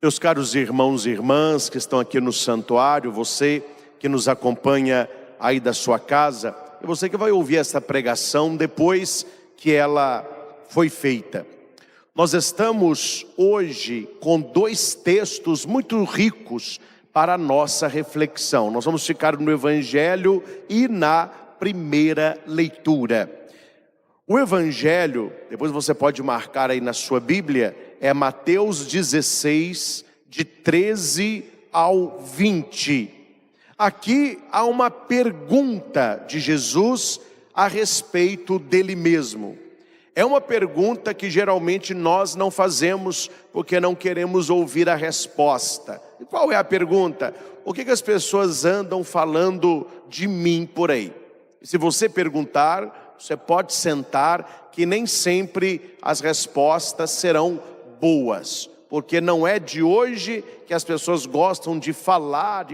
Meus caros irmãos e irmãs que estão aqui no santuário, você que nos acompanha aí da sua casa, e você que vai ouvir essa pregação depois que ela foi feita. Nós estamos hoje com dois textos muito ricos para a nossa reflexão. Nós vamos ficar no Evangelho e na primeira leitura. O Evangelho, depois você pode marcar aí na sua Bíblia, é Mateus 16, de 13 ao 20. Aqui há uma pergunta de Jesus a respeito dele mesmo. É uma pergunta que geralmente nós não fazemos porque não queremos ouvir a resposta. E qual é a pergunta? O que as pessoas andam falando de mim por aí? E se você perguntar, você pode sentar, que nem sempre as respostas serão boas, porque não é de hoje que as pessoas gostam de falar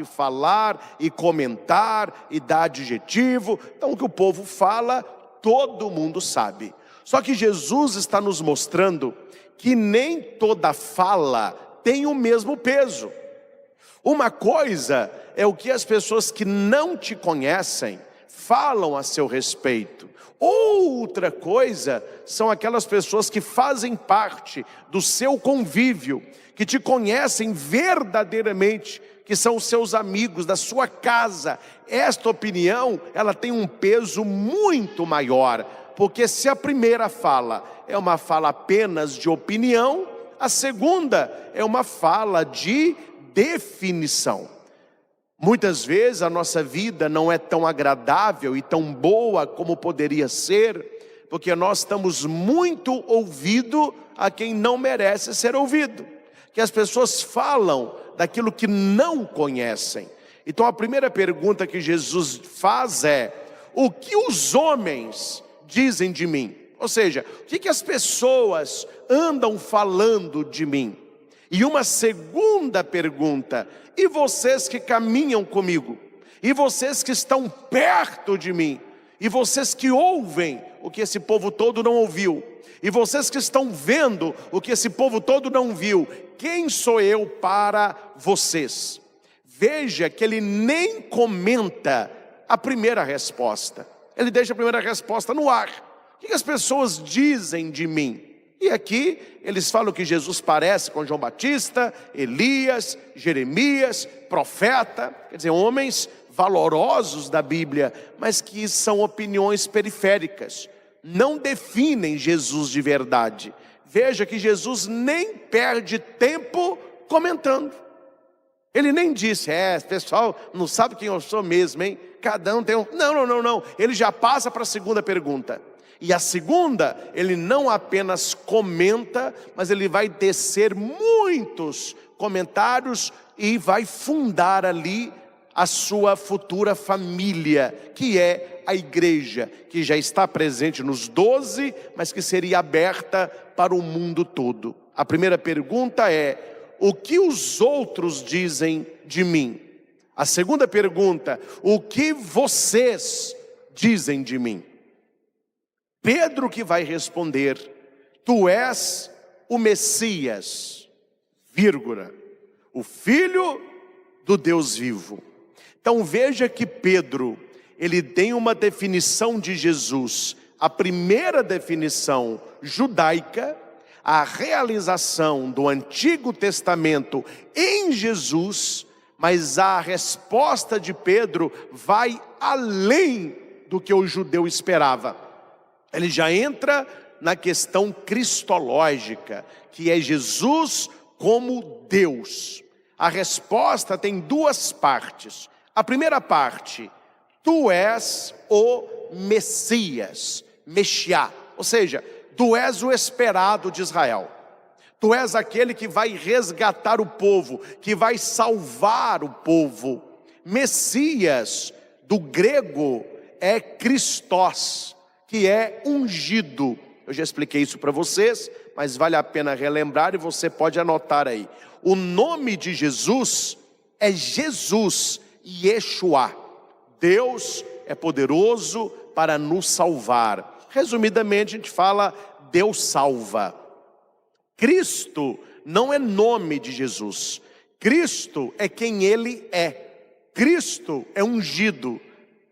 e comentar e dar adjetivo. Então o que o povo fala, todo mundo sabe. Só que Jesus está nos mostrando que nem toda fala tem o mesmo peso. Uma coisa é o que as pessoas que não te conhecem falam a seu respeito. Outra coisa são aquelas pessoas que fazem parte do seu convívio, que te conhecem verdadeiramente, que são os seus amigos da sua casa. Esta opinião, ela tem um peso muito maior, porque se a primeira fala é uma fala apenas de opinião, a segunda é uma fala de definição. Muitas vezes a nossa vida não é tão agradável e tão boa como poderia ser, porque nós estamos muito ouvindo a quem não merece ser ouvido. Que as pessoas falam daquilo que não conhecem. Então a primeira pergunta que Jesus faz é: o que os homens dizem de mim? Ou seja, o que as pessoas andam falando de mim? E uma segunda pergunta: e vocês que caminham comigo? E vocês que estão perto de mim? E vocês que ouvem o que esse povo todo não ouviu? E vocês que estão vendo o que esse povo todo não viu? Quem sou eu para vocês? Veja que ele nem comenta a primeira resposta. Ele deixa a primeira resposta no ar. O que as pessoas dizem de mim? E aqui eles falam que Jesus parece com João Batista, Elias, Jeremias, profeta, quer dizer, homens valorosos da Bíblia, mas que são opiniões periféricas, não definem Jesus de verdade. Veja que Jesus nem perde tempo comentando. Ele nem disse: pessoal, não sabe quem eu sou mesmo, hein? Cada um tem um... Não. Ele já passa para a segunda pergunta. E a segunda, ele não apenas comenta, mas ele vai tecer muitos comentários e vai fundar ali a sua futura família, que é a igreja, que já está presente nos 12, mas que seria aberta para o mundo todo. A primeira pergunta é: o que os outros dizem de mim? A segunda pergunta: o que vocês dizem de mim? Pedro que vai responder: tu és o Messias, o Filho do Deus vivo. Então veja que Pedro, ele tem uma definição de Jesus, a primeira definição judaica, a realização do Antigo Testamento em Jesus, mas a resposta de Pedro vai além do que o judeu esperava. Ele já entra na questão cristológica, que é Jesus como Deus. A resposta tem duas partes. A primeira parte: tu és o Messias, Mexiá, ou seja, tu és o esperado de Israel. Tu és aquele que vai resgatar o povo, que vai salvar o povo. Messias, do grego, é Christos, que é ungido. Eu já expliquei isso para vocês, mas vale a pena relembrar e você pode anotar aí. O nome de Jesus é Jesus, Yeshua. Deus é poderoso para nos salvar. Resumidamente a gente fala: Deus salva. Cristo não é nome de Jesus. Cristo é quem ele é. Cristo é ungido.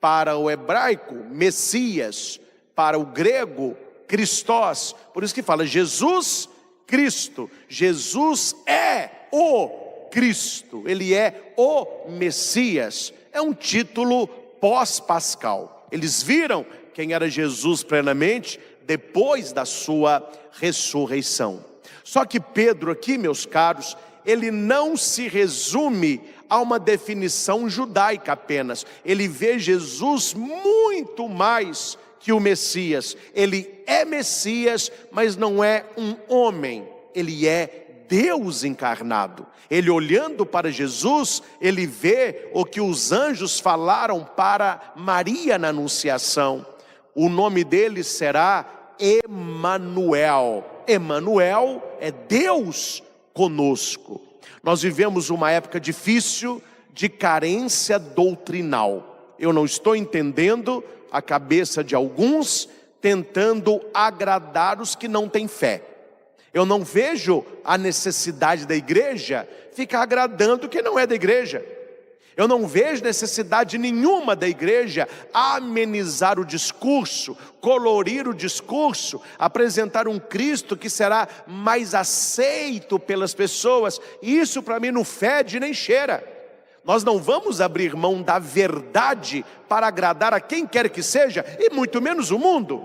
Para o hebraico, Messias. Para o grego, Christos. Por isso que fala Jesus Cristo. Jesus é o Cristo. Ele é o Messias. É um título pós-pascal. Eles viram quem era Jesus plenamente depois da sua ressurreição. Só que Pedro aqui, meus caros, ele não se resume a uma definição judaica apenas. Ele vê Jesus muito mais que o Messias. Ele é Messias, mas não é um homem. Ele é Deus encarnado. Ele olhando para Jesus, ele vê o que os anjos falaram para Maria na Anunciação. O nome dele será Emanuel. Emanuel é Deus conosco. Nós vivemos uma época difícil de carência doutrinal. Eu não estou entendendo a cabeça de alguns tentando agradar os que não têm fé. Eu não vejo a necessidade da igreja ficar agradando quem não é da igreja. Eu não vejo necessidade nenhuma da igreja amenizar o discurso, colorir o discurso, apresentar um Cristo que será mais aceito pelas pessoas. Isso para mim não fede nem cheira. Nós não vamos abrir mão da verdade para agradar a quem quer que seja, e muito menos o mundo.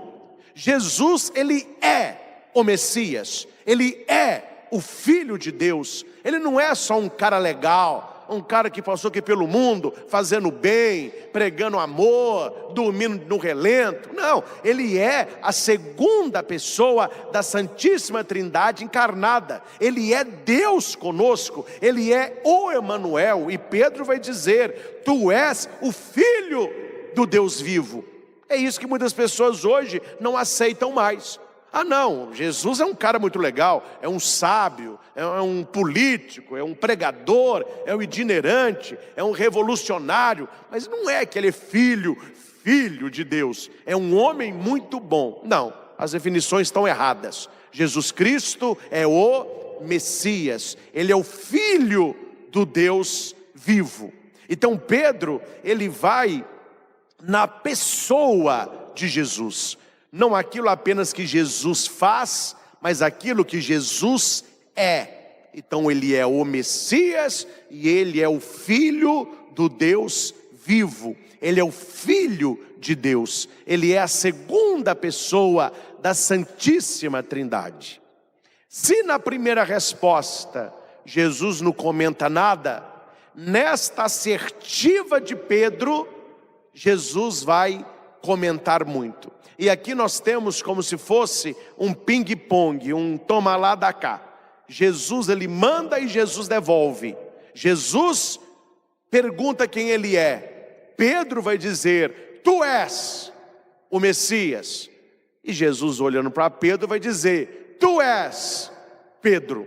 Jesus, ele é o Messias, ele é o Filho de Deus. Ele não é só um cara legal, um cara que passou aqui pelo mundo, fazendo bem, pregando amor, dormindo no relento. Não, ele é a segunda pessoa da Santíssima Trindade encarnada. Ele é Deus conosco, ele é o Emanuel. E Pedro vai dizer: tu és o Filho do Deus vivo. É isso que muitas pessoas hoje não aceitam mais. Ah não, Jesus é um cara muito legal, é um sábio, é um político, é um pregador, é um itinerante, é um revolucionário, mas não é que ele é filho de Deus, é um homem muito bom. Não, as definições estão erradas. Jesus Cristo é o Messias, ele é o Filho do Deus vivo. Então Pedro, ele vai na pessoa de Jesus. Não aquilo apenas que Jesus faz, mas aquilo que Jesus é. Então ele é o Messias e ele é o Filho do Deus vivo. Ele é o Filho de Deus. Ele é a segunda pessoa da Santíssima Trindade. Se na primeira resposta Jesus não comenta nada, nesta assertiva de Pedro, Jesus vai comentar muito. E aqui nós temos como se fosse um ping-pong, um toma lá da cá. Jesus, ele manda e Jesus devolve. Jesus pergunta quem ele é. Pedro vai dizer: tu és o Messias. E Jesus, olhando para Pedro, vai dizer: tu és Pedro.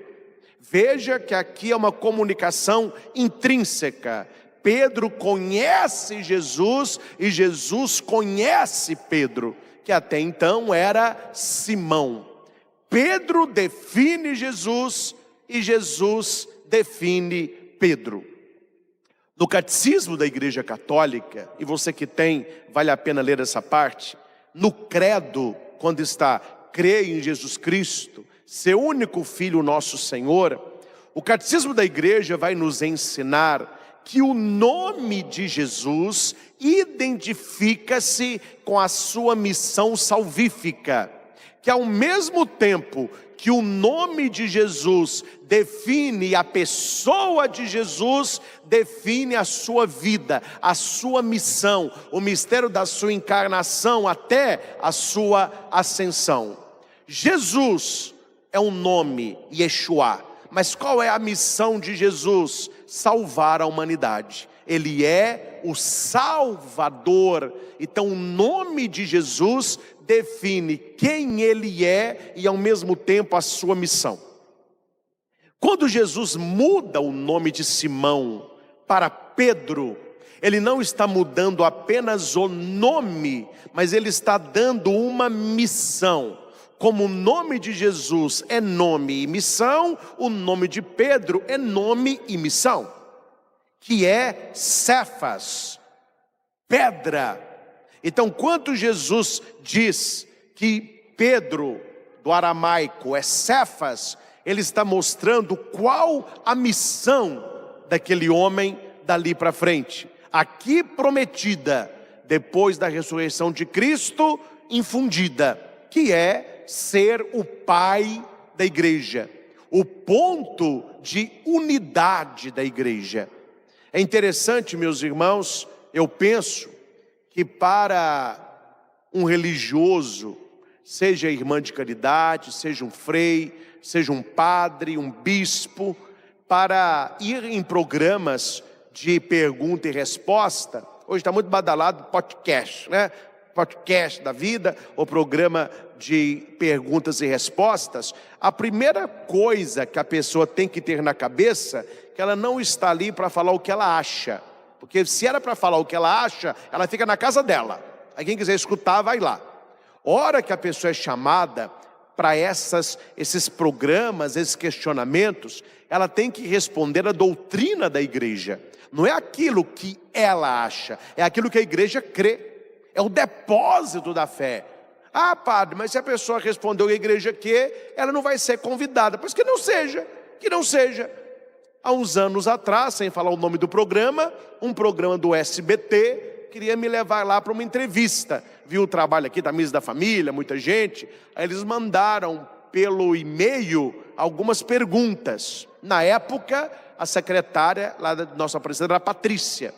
Veja que aqui é uma comunicação intrínseca. Pedro conhece Jesus e Jesus conhece Pedro, que até então era Simão. Pedro define Jesus e Jesus define Pedro. No Catecismo da Igreja Católica, e você que tem, vale a pena ler essa parte, no credo, quando está: creio em Jesus Cristo, seu único Filho, nosso Senhor, o Catecismo da Igreja vai nos ensinar que o nome de Jesus identifica-se com a sua missão salvífica, que ao mesmo tempo que o nome de Jesus define a pessoa de Jesus, define a sua vida, a sua missão, o mistério da sua encarnação até a sua ascensão. Jesus é um nome, Yeshua, mas qual é a missão de Jesus? Salvar a humanidade. Ele é o Salvador. Então o nome de Jesus define quem ele é e ao mesmo tempo a sua missão. Quando Jesus muda o nome de Simão para Pedro, ele não está mudando apenas o nome, mas ele está dando uma missão. como o nome de Jesus é nome e missão, o nome de Pedro é nome e missão, que é Cefas, pedra. Então, quando Jesus diz que Pedro, do aramaico, é Cefas, ele está mostrando qual a missão daquele homem dali para frente. Aqui prometida, depois da ressurreição de Cristo, infundida, que é ser o pai da igreja, o ponto de unidade da igreja. É interessante, meus irmãos, eu penso que para um religioso, seja irmã de caridade, seja um frei, seja um padre, um bispo, para ir em programas de pergunta e resposta, hoje está muito badalado podcast, né? Podcast da vida, ou programa de perguntas e respostas. A primeira coisa que a pessoa tem que ter na cabeça, que ela não está ali para falar o que ela acha, porque se era para falar o que ela acha, ela fica na casa dela. Aí quem quiser escutar, vai lá. Hora que a pessoa é chamada para esses programas, esses questionamentos, ela tem que responder a doutrina da igreja. Não é aquilo que ela acha, é aquilo que a igreja crê. É o depósito da fé. Ah, padre, mas se a pessoa respondeu a igreja quer, ela não vai ser convidada. Pois que não seja, que não seja. Há uns anos atrás, sem falar o nome do programa, um programa do SBT queria me levar lá para uma entrevista. Viu o trabalho aqui da Mesa da Família, muita gente. Aí eles mandaram pelo e-mail algumas perguntas. Na época, a secretária lá da nossa presidente era a Patrícia.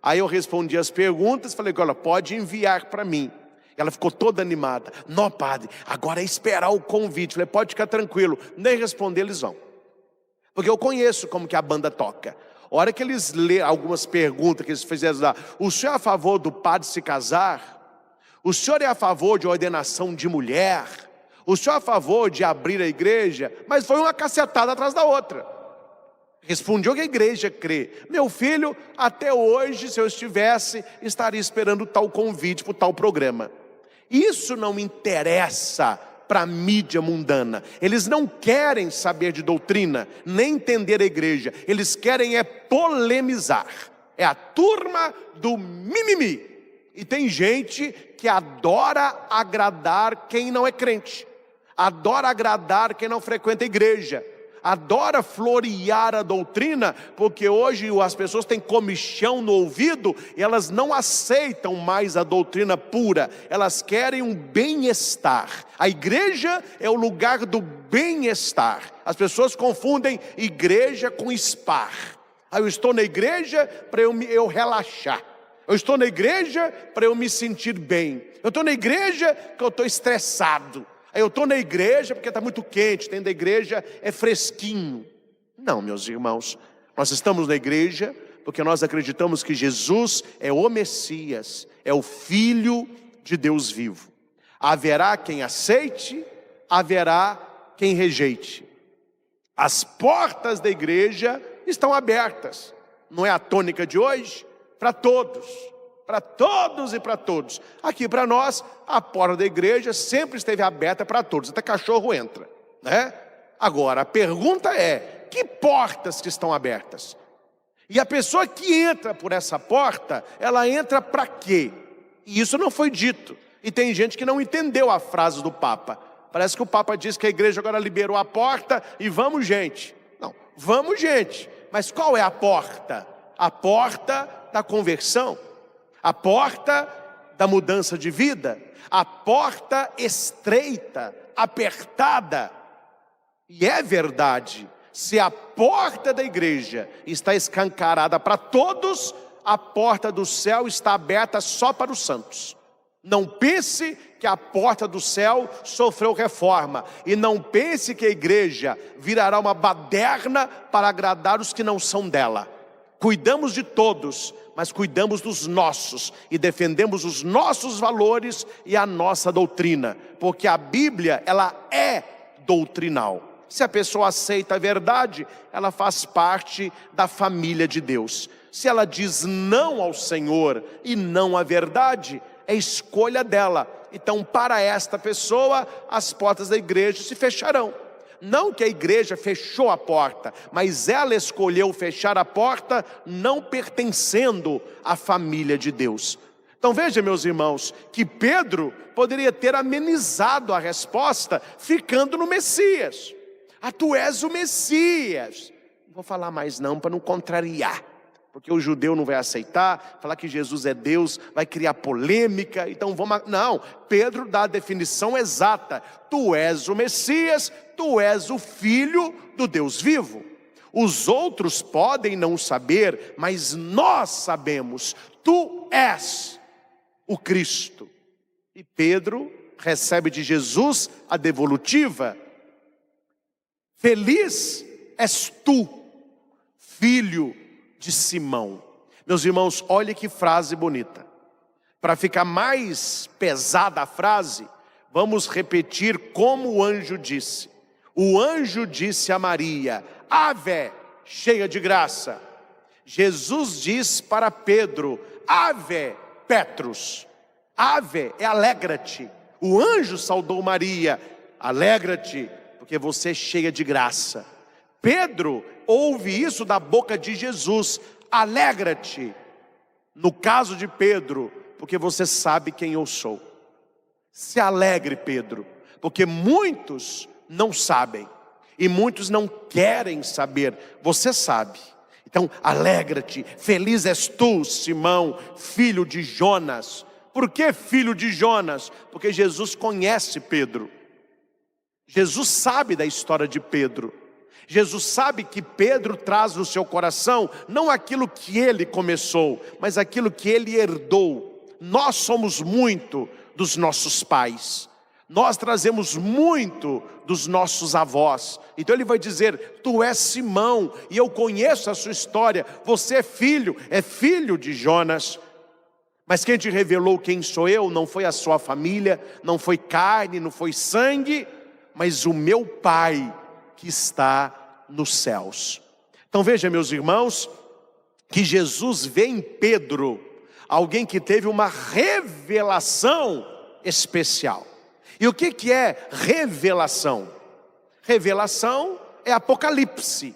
Aí eu respondi as perguntas, falei, olha, pode enviar para mim. Ela ficou toda animada. Não, padre, agora é esperar o convite. Falei, pode ficar tranquilo, nem responder eles vão. Porque eu conheço como que a banda toca. A hora que eles lêem algumas perguntas que eles fizeram lá, o senhor é a favor do padre se casar? O senhor é a favor de ordenação de mulher? O senhor é a favor de abrir a igreja? Mas foi uma cacetada atrás da outra. Respondi o que a igreja crê. Meu filho, até hoje, se eu estivesse, estaria esperando tal convite para tal programa. Isso não interessa para a mídia mundana. Eles não querem saber de doutrina, nem entender a igreja. Eles querem é polemizar. É a turma do mimimi. E tem gente que adora agradar quem não é crente. Adora agradar quem não frequenta a igreja. Adora florear a doutrina, porque hoje as pessoas têm comichão no ouvido e elas não aceitam mais a doutrina pura, elas querem um bem-estar. A igreja é o lugar do bem-estar. As pessoas confundem igreja com spa. Eu estou na igreja para eu relaxar. Eu estou na igreja para eu me sentir bem. Eu estou na igreja porque eu estou estressado. Eu estou na igreja porque está muito quente, dentro da igreja é fresquinho. Não, meus irmãos, nós estamos na igreja porque nós acreditamos que Jesus é o Messias, é o Filho de Deus vivo. Haverá quem aceite, haverá quem rejeite. As portas da igreja estão abertas, não é a tônica de hoje? Para todos e para todos. Aqui para nós, a porta da igreja sempre esteve aberta para todos, até cachorro entra, né? Agora, a pergunta é, que portas que estão abertas? E a pessoa que entra por essa porta, ela entra para quê? E isso não foi dito. E tem gente que não entendeu a frase do Papa. Parece que o Papa disse que a igreja agora liberou a porta e vamos gente. Não, vamos gente. Mas qual é a porta? A porta da conversão. A porta da mudança de vida, a porta estreita, apertada. E é verdade, se a porta da igreja está escancarada para todos, a porta do céu está aberta só para os santos. Não pense que a porta do céu sofreu reforma, e não pense que a igreja virará uma baderna para agradar os que não são dela. Cuidamos de todos, mas cuidamos dos nossos e defendemos os nossos valores e a nossa doutrina, porque a Bíblia, ela é doutrinal. Se a pessoa aceita a verdade, ela faz parte da família de Deus. Se ela diz não ao Senhor e não à verdade, é escolha dela. Então, para esta pessoa, as portas da igreja se fecharão. Não que a igreja fechou a porta, mas ela escolheu fechar a porta não pertencendo à família de Deus. Então veja, meus irmãos, que Pedro poderia ter amenizado a resposta ficando no Messias. Ah, tu és o Messias. Não vou falar mais não, para não contrariar, porque o judeu não vai aceitar, falar que Jesus é Deus, vai criar polêmica, então vamos... Não, Pedro dá a definição exata: tu és o Messias, tu és o Filho do Deus vivo. Os outros podem não saber, mas nós sabemos, tu és o Cristo. E Pedro recebe de Jesus a devolutiva: feliz és tu, filho de Simão. Meus irmãos, olha que frase bonita. Para ficar mais pesada a frase, vamos repetir como o anjo disse. O anjo disse a Maria: Ave, cheia de graça. Jesus diz para Pedro: Ave, Petrus. Ave é alegra-te. O anjo saudou Maria: alegra-te, porque você é cheia de graça. Pedro ouve isso da boca de Jesus: alegra-te. No caso de Pedro, porque você sabe quem eu sou. Se alegre, Pedro, porque muitos não sabem e muitos não querem saber. Você sabe. Então alegra-te, feliz és tu, Simão, filho de Jonas. Por que filho de Jonas? Porque Jesus conhece Pedro. Jesus sabe da história de Pedro. Jesus sabe que Pedro traz no seu coração não aquilo que ele começou, mas aquilo que ele herdou. Nós somos muito dos nossos pais. Nós trazemos muito dos nossos avós. Então ele vai dizer: tu és Simão, e eu conheço a sua história. Você é filho de Jonas. Mas quem te revelou quem sou eu não foi a sua família, não foi carne, não foi sangue, mas o meu Pai que está nos céus. Então veja, meus irmãos, que Jesus vê em Pedro alguém que teve uma revelação especial. E o que é revelação? Revelação é Apocalipse.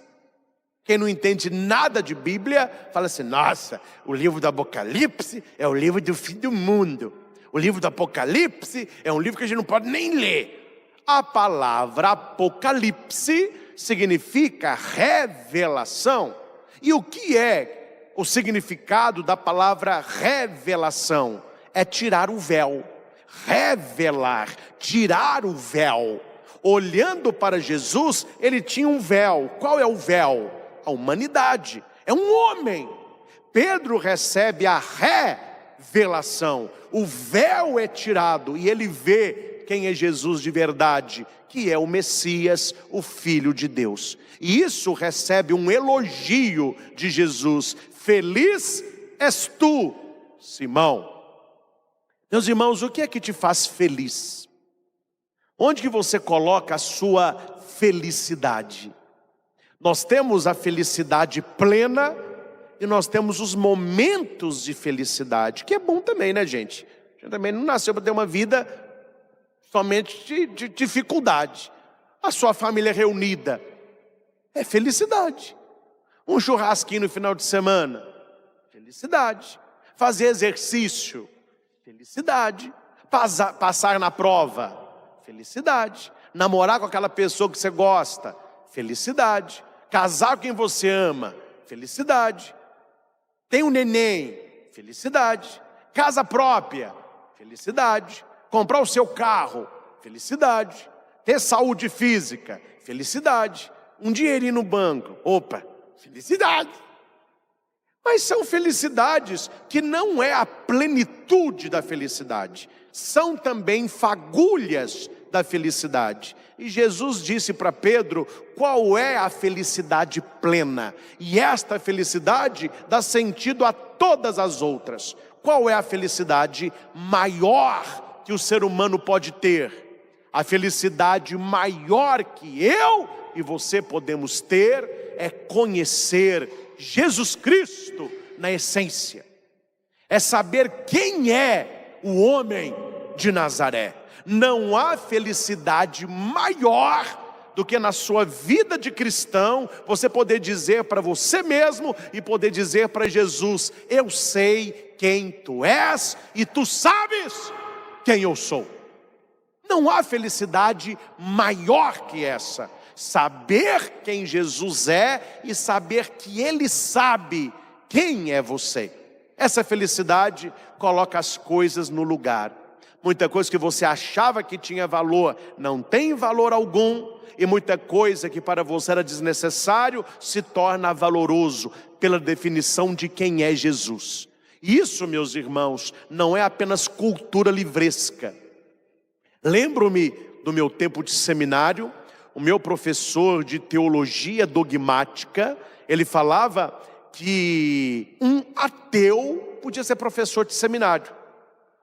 Quem não entende nada de Bíblia, fala assim: nossa, o livro do Apocalipse é o livro do fim do mundo. O livro do Apocalipse é um livro que a gente não pode nem ler. A palavra Apocalipse significa revelação. E o que é o significado da palavra revelação? É tirar o véu. Revelar, tirar o véu. Olhando para Jesus, ele tinha um véu. Qual é o véu? A humanidade. É um homem. Pedro recebe a revelação. O véu é tirado e ele vê quem é Jesus de verdade, que é o Messias, o Filho de Deus. E isso recebe um elogio de Jesus: feliz és tu, Simão. Meus irmãos, o que é que te faz feliz? Onde que você coloca a sua felicidade? Nós temos a felicidade plena e nós temos os momentos de felicidade, que é bom também, né, gente? A gente também não nasceu para ter uma vida somente de dificuldade. A sua família reunida é felicidade. Um churrasquinho no final de semana, felicidade. Fazer exercício, felicidade. Passar na prova, felicidade. Namorar com aquela pessoa que você gosta, felicidade. Casar com quem você ama, felicidade. Tem um neném, felicidade. Casa própria, felicidade. Comprar o seu carro, felicidade. Ter saúde física, felicidade. Um dinheirinho no banco, opa, felicidade. Mas são felicidades que não é a plenitude da felicidade. São também fagulhas da felicidade. E Jesus disse para Pedro qual é a felicidade plena. E esta felicidade dá sentido a todas as outras. Qual é a felicidade maior que o ser humano pode ter? A felicidade maior que eu e você podemos ter é conhecer Jesus Cristo na essência. É saber quem é o homem de Nazaré. Não há felicidade maior do que na sua vida de cristão, você poder dizer para você mesmo e poder dizer para Jesus: eu sei quem tu és e tu sabes quem eu sou. Não há felicidade maior que essa. Saber quem Jesus é e saber que Ele sabe quem é você. Essa felicidade coloca as coisas no lugar. Muita coisa que você achava que tinha valor, não tem valor algum. E muita coisa que para você era desnecessário, se torna valoroso pela definição de quem é Jesus. Isso, meus irmãos, não é apenas cultura livresca. Lembro-me do meu tempo de seminário, o meu professor de teologia dogmática, ele falava que um ateu podia ser professor de seminário.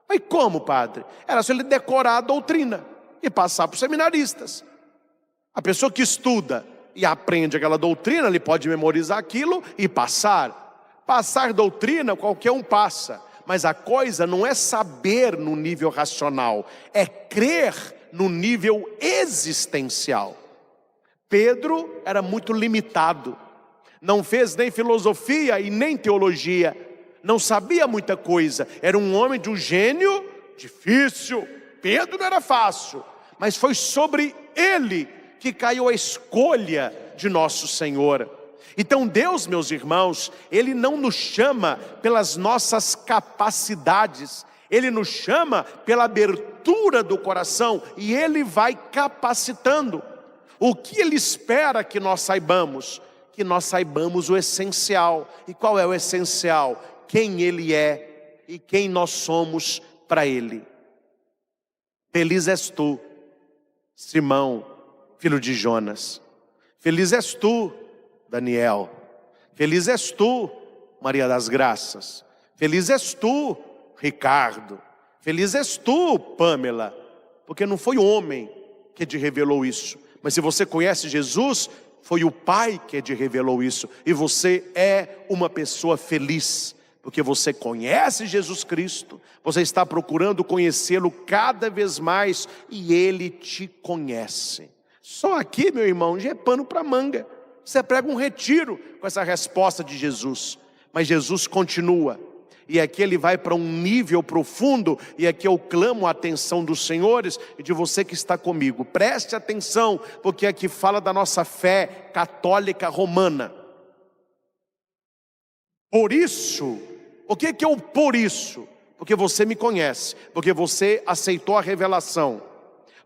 Mas como, padre? Era só ele decorar a doutrina e passar para os seminaristas. A pessoa que estuda e aprende aquela doutrina, ele pode memorizar aquilo e passar. Passar doutrina, qualquer um passa. Mas a coisa não é saber no nível racional, é crer no nível existencial. Pedro era muito limitado. Não fez nem filosofia e nem teologia. Não sabia muita coisa. Era um homem de um gênio difícil. Pedro não era fácil. Mas foi sobre ele que caiu a escolha de nosso Senhor. Então Deus, meus irmãos, Ele não nos chama pelas nossas capacidades. Ele nos chama pela abertura do coração. E Ele vai capacitando. O que Ele espera que nós saibamos? Que nós saibamos o essencial. E qual é o essencial? Quem Ele é e quem nós somos para Ele. Feliz és tu, Simão, filho de Jonas. Feliz és tu, Daniel. Feliz és tu, Maria das Graças. Feliz és tu, Ricardo. Feliz és tu, Pâmela. Porque não foi o homem que te revelou isso. Mas se você conhece Jesus, foi o Pai que te revelou isso. E você é uma pessoa feliz. Porque você conhece Jesus Cristo, você está procurando conhecê-lo cada vez mais e Ele te conhece. Só aqui, meu irmão, já é pano para manga. Você prega um retiro com essa resposta de Jesus. Mas Jesus continua. E aqui Ele vai para um nível profundo. E aqui eu clamo a atenção dos senhores e de você que está comigo. Preste atenção, porque aqui fala da nossa fé católica romana. Por isso, o que é o por isso? Porque você me conhece, porque você aceitou a revelação.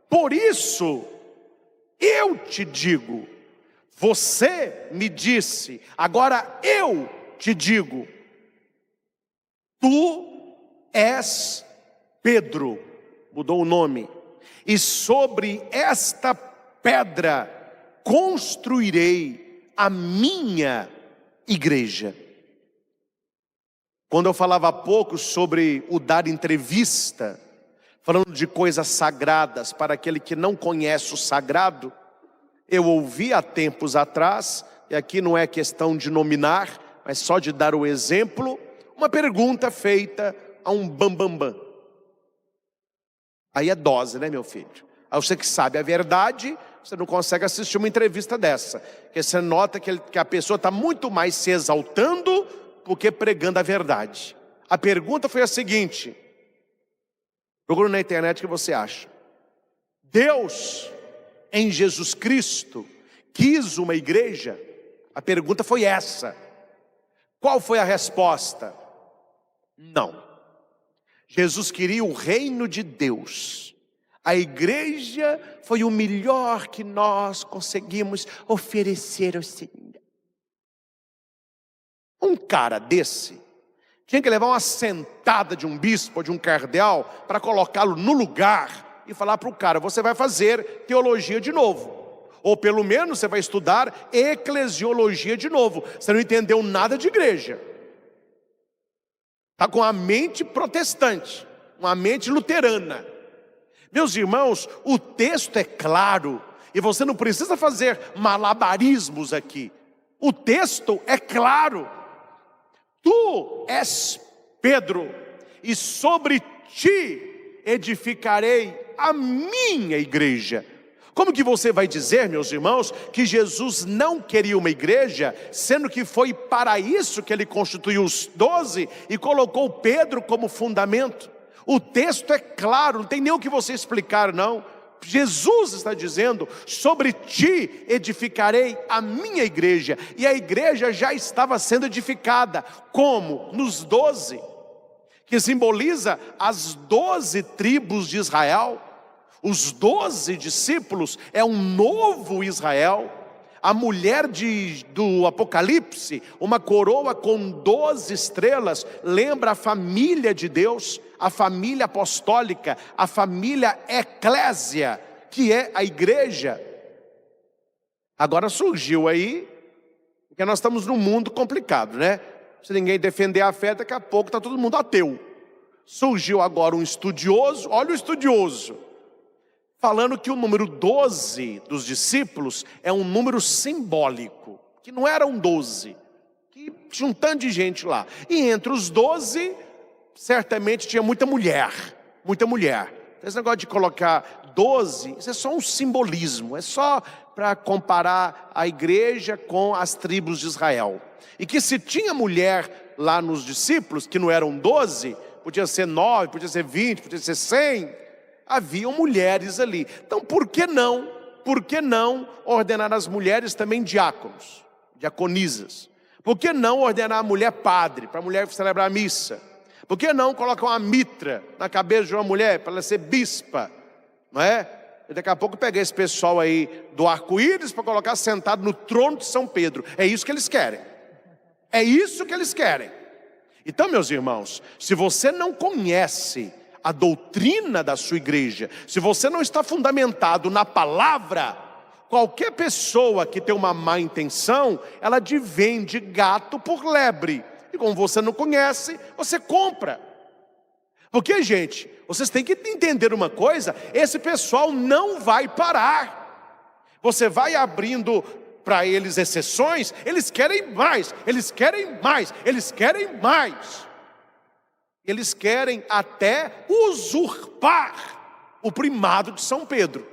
Por isso, eu te digo, você me disse, agora eu te digo, tu és Pedro, mudou o nome, e sobre esta pedra construirei a minha igreja. Quando eu falava há pouco sobre o dar entrevista, falando de coisas sagradas para aquele que não conhece o sagrado, eu ouvi há tempos atrás, e aqui não é questão de nominar, mas só de dar o exemplo, uma pergunta feita a um bambambam. Aí é dose, né, meu filho? Aí você que sabe a verdade, você não consegue assistir uma entrevista dessa, porque você nota que a pessoa está muito mais se exaltando porque pregando a verdade. A pergunta foi a seguinte, procura na internet o que você acha. Deus, em Jesus Cristo, quis uma igreja? A pergunta foi essa. Qual foi a resposta? Não. Jesus queria o reino de Deus. A igreja foi o melhor que nós conseguimos oferecer ao Senhor. Um cara desse tinha que levar uma sentada de um bispo ou de um cardeal para colocá-lo no lugar e falar para o cara, você vai fazer teologia de novo. Ou pelo menos você vai estudar eclesiologia de novo. Você não entendeu nada de igreja. Está com a mente protestante, uma mente luterana. Meus irmãos, o texto é claro e você não precisa fazer malabarismos aqui. O texto é claro. Tu és Pedro, e sobre ti edificarei a minha igreja. Como que você vai dizer, meus irmãos, que Jesus não queria uma igreja, sendo que foi para isso que ele constituiu os 12 e colocou Pedro como fundamento? O texto é claro, não tem nem o que você explicar não. Jesus está dizendo: sobre ti edificarei a minha igreja. E a igreja já estava sendo edificada. Como? Nos 12, que simboliza as 12 tribos de Israel. Os 12 discípulos é um novo Israel. A mulher do Apocalipse, uma coroa com 12 estrelas, lembra a família de Deus, a família apostólica, a família eclésia, que é a igreja. Agora surgiu aí, porque nós estamos num mundo complicado, né? Se ninguém defender a fé, daqui a pouco está todo mundo ateu. Surgiu agora um estudioso, olha o estudioso, falando que o número 12 dos discípulos é um número simbólico, que não eram 12, que tinha um tanto de gente lá. E entre os 12, certamente tinha muita mulher, muita mulher. Esse negócio de colocar 12, isso é só um simbolismo, é só para comparar a igreja com as tribos de Israel. E que se tinha mulher lá nos discípulos, que não eram 12, podia ser 9, podia ser 20, podia ser 100, haviam mulheres ali. Então por que não ordenar as mulheres também diáconos, diaconisas? Por que não ordenar a mulher padre, para a mulher celebrar a missa? Por que não colocar uma mitra na cabeça de uma mulher, para ela ser bispa? Não é? E daqui a pouco pegar esse pessoal aí do arco-íris para colocar sentado no trono de São Pedro. É isso que eles querem. É isso que eles querem. Então, meus irmãos, se você não conhece a doutrina da sua igreja, se você não está fundamentado na palavra, qualquer pessoa que tem uma má intenção, ela vende gato por lebre. E como você não conhece, você compra. Porque, gente, vocês têm que entender uma coisa: esse pessoal não vai parar. Você vai abrindo para eles exceções, eles querem mais, eles querem mais, eles querem mais. Eles querem até usurpar o primado de São Pedro.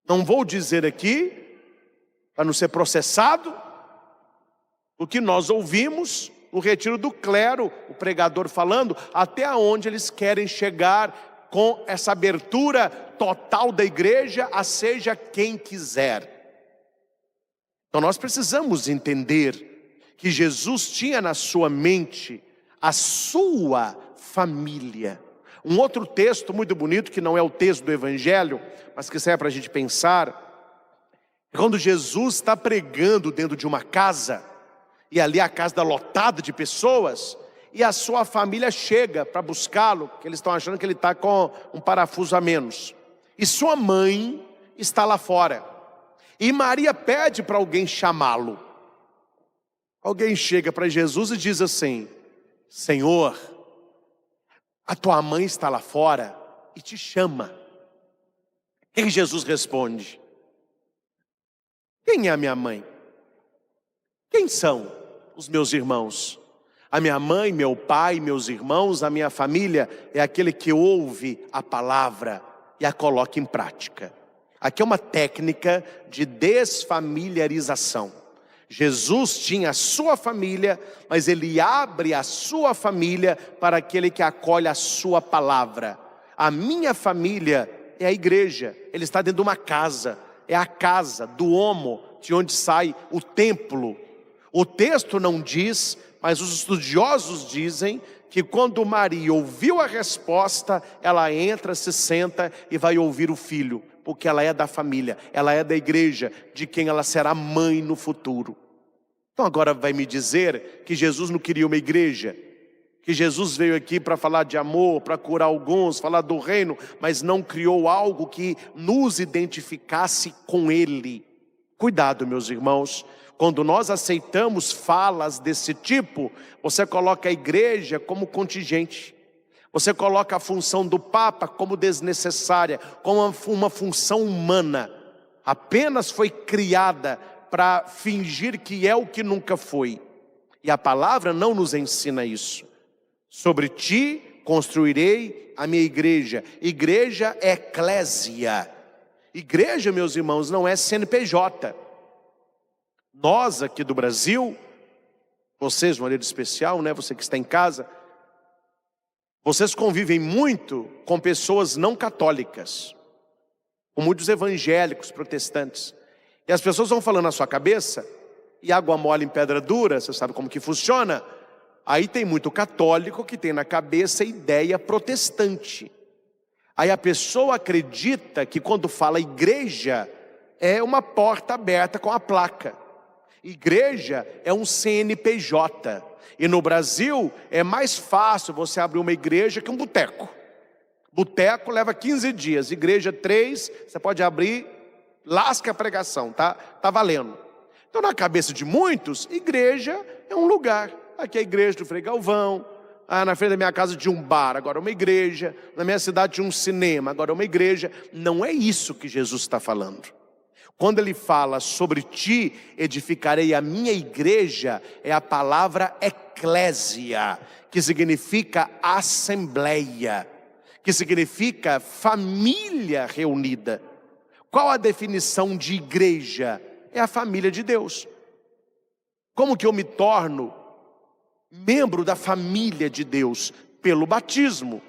Não vou dizer aqui, para não ser processado, o que nós ouvimos no retiro do clero, o pregador falando, até onde eles querem chegar com essa abertura total da igreja a seja quem quiser. Então nós precisamos entender que Jesus tinha na sua mente a sua família. Um outro texto muito bonito, que não é o texto do Evangelho, mas que serve para a gente pensar, é quando Jesus está pregando dentro de uma casa, e ali a casa está lotada de pessoas, e a sua família chega para buscá-lo, porque eles estão achando que ele está com um parafuso a menos. E sua mãe está lá fora. E Maria pede para alguém chamá-lo. Alguém chega para Jesus e diz assim: Senhor, a tua mãe está lá fora e te chama. E Jesus responde: quem é a minha mãe? Quem são os meus irmãos? A minha mãe, meu pai, meus irmãos, a minha família é aquele que ouve a palavra e a coloca em prática. Aqui é uma técnica de desfamiliarização. Jesus tinha a sua família, mas ele abre a sua família para aquele que acolhe a sua palavra. A minha família é a igreja, ele está dentro de uma casa, é a casa do homo, de onde sai o templo. O texto não diz, mas os estudiosos dizem que quando Maria ouviu a resposta, ela entra, se senta e vai ouvir o filho, porque ela é da família, ela é da igreja, de quem ela será mãe no futuro. Então agora vai me dizer que Jesus não queria uma igreja, que Jesus veio aqui para falar de amor, para curar alguns, falar do reino, mas não criou algo que nos identificasse com Ele. Cuidado, meus irmãos, quando nós aceitamos falas desse tipo, você coloca a igreja como contingente. Você coloca a função do Papa como desnecessária, como uma função humana. Apenas foi criada para fingir que é o que nunca foi. E a palavra não nos ensina isso. Sobre ti construirei a minha igreja. Igreja é eclésia. Igreja, meus irmãos, não é CNPJ. Nós aqui do Brasil, vocês de maneira especial, né? Você que está em casa, vocês convivem muito com pessoas não católicas, com muitos evangélicos, protestantes. E as pessoas vão falando na sua cabeça, e água mole em pedra dura, você sabe como que funciona? Aí tem muito católico que tem na cabeça a ideia protestante. Aí a pessoa acredita que quando fala igreja, é uma porta aberta com a placa. Igreja é um CNPJ. E no Brasil é mais fácil você abrir uma igreja que um boteco. Boteco leva 15 dias, igreja 3, você pode abrir, lasca a pregação, tá valendo. Então na cabeça de muitos, igreja é um lugar. Aqui é a igreja do Frei Galvão, na frente da minha casa tinha um bar, agora é uma igreja. Na minha cidade tinha um cinema, agora é uma igreja. Não é isso que Jesus está falando. Quando ele fala sobre ti edificarei a minha igreja, é a palavra eclésia, que significa assembleia, que significa família reunida. Qual a definição de igreja? É a família de Deus. Como que eu me torno membro da família de Deus? Pelo batismo.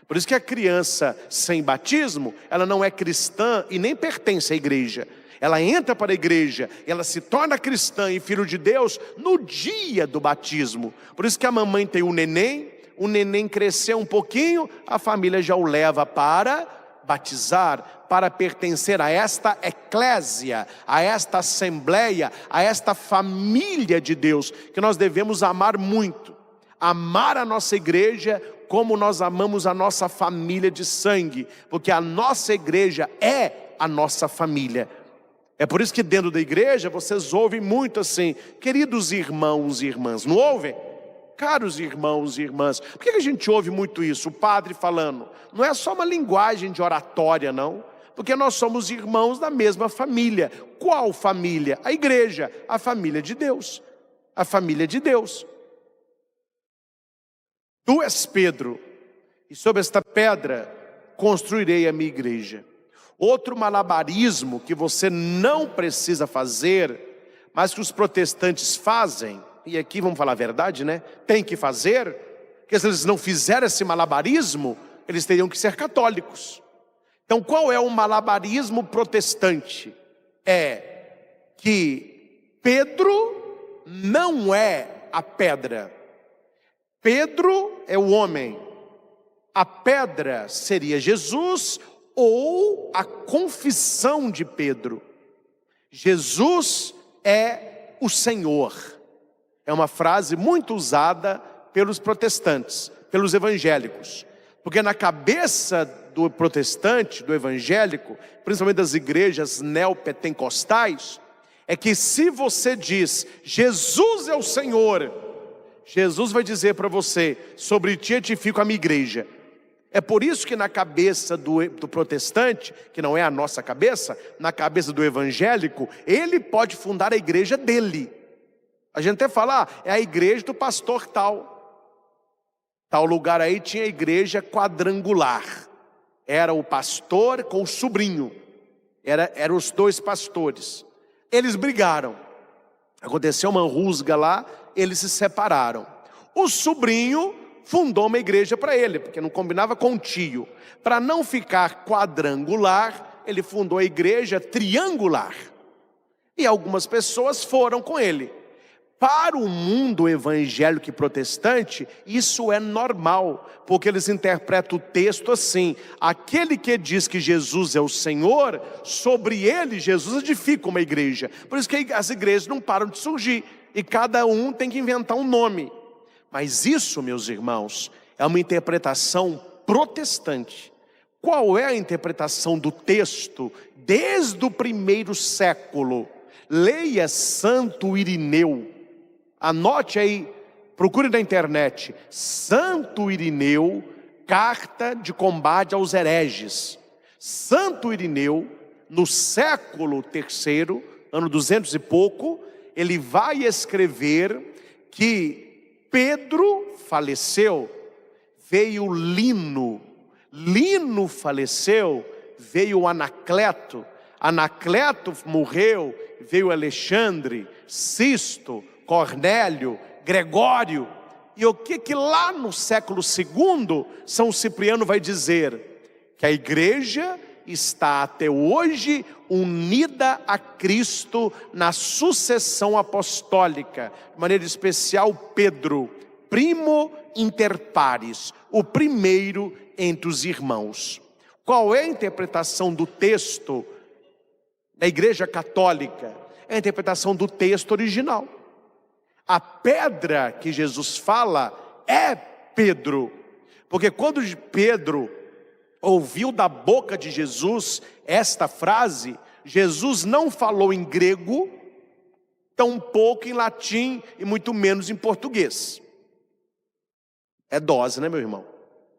Por isso que a criança sem batismo, ela não é cristã e nem pertence à igreja. Ela entra para a igreja, ela se torna cristã e filho de Deus no dia do batismo. Por isso que a mamãe tem o neném cresceu um pouquinho, a família já o leva para batizar, para pertencer a esta eclésia, a esta assembleia, a esta família de Deus, que nós devemos amar muito. Amar a nossa igreja como nós amamos a nossa família de sangue, porque a nossa igreja é a nossa família. É por isso que dentro da igreja vocês ouvem muito assim, queridos irmãos e irmãs, não ouvem? Caros irmãos e irmãs, por que a gente ouve muito isso? O padre falando, não é só uma linguagem de oratória não, porque nós somos irmãos da mesma família. Qual família? A igreja, a família de Deus, a família de Deus. Tu és Pedro, e sobre esta pedra construirei a minha igreja. Outro malabarismo que você não precisa fazer, mas que os protestantes fazem, e aqui vamos falar a verdade, né? Tem que fazer, porque se eles não fizerem esse malabarismo, eles teriam que ser católicos. Então qual é o malabarismo protestante? É que Pedro não é a pedra. Pedro é o homem. A pedra seria Jesus ou a confissão de Pedro. Jesus é o Senhor. É uma frase muito usada pelos protestantes, pelos evangélicos. Porque na cabeça do protestante, do evangélico, principalmente das igrejas neopentecostais, é que se você diz, Jesus é o Senhor, Jesus vai dizer para você, sobre ti edifico a minha igreja. É por isso que na cabeça do protestante, que não é a nossa cabeça, na cabeça do evangélico, ele pode fundar a igreja dele. A gente até fala, é a igreja do pastor tal. Tal lugar aí tinha a igreja quadrangular. Era o pastor com o sobrinho. Eram os dois pastores. Eles brigaram. Aconteceu uma rusga lá, eles se separaram. O sobrinho fundou uma igreja para ele, porque não combinava com o tio. Para não ficar quadrangular, ele fundou a igreja triangular. E algumas pessoas foram com ele. Para o mundo evangélico e protestante, isso é normal, porque eles interpretam o texto assim: aquele que diz que Jesus é o Senhor, sobre ele Jesus edifica uma igreja. Por isso que as igrejas não param de surgir, e cada um tem que inventar um nome. Mas isso, meus irmãos, é uma interpretação protestante. Qual é a interpretação do texto desde o primeiro século? Leia Santo Irineu. Anote aí, procure na internet, Santo Irineu, carta de combate aos hereges. Santo Irineu, no século III, ano 200 e pouco, ele vai escrever que Pedro faleceu, veio Lino. Lino faleceu, veio Anacleto. Anacleto morreu, veio Alexandre, Sisto, Cornélio, Gregório. E o que lá no século II, São Cipriano vai dizer? Que a igreja está até hoje unida a Cristo na sucessão apostólica, de maneira especial Pedro, primo inter pares, o primeiro entre os irmãos. Qual é a interpretação do texto da Igreja Católica? É a interpretação do texto original. A pedra que Jesus fala é Pedro, porque quando Pedro ouviu da boca de Jesus esta frase, Jesus não falou em grego, tampouco em latim e muito menos em português. É dose, né, meu irmão?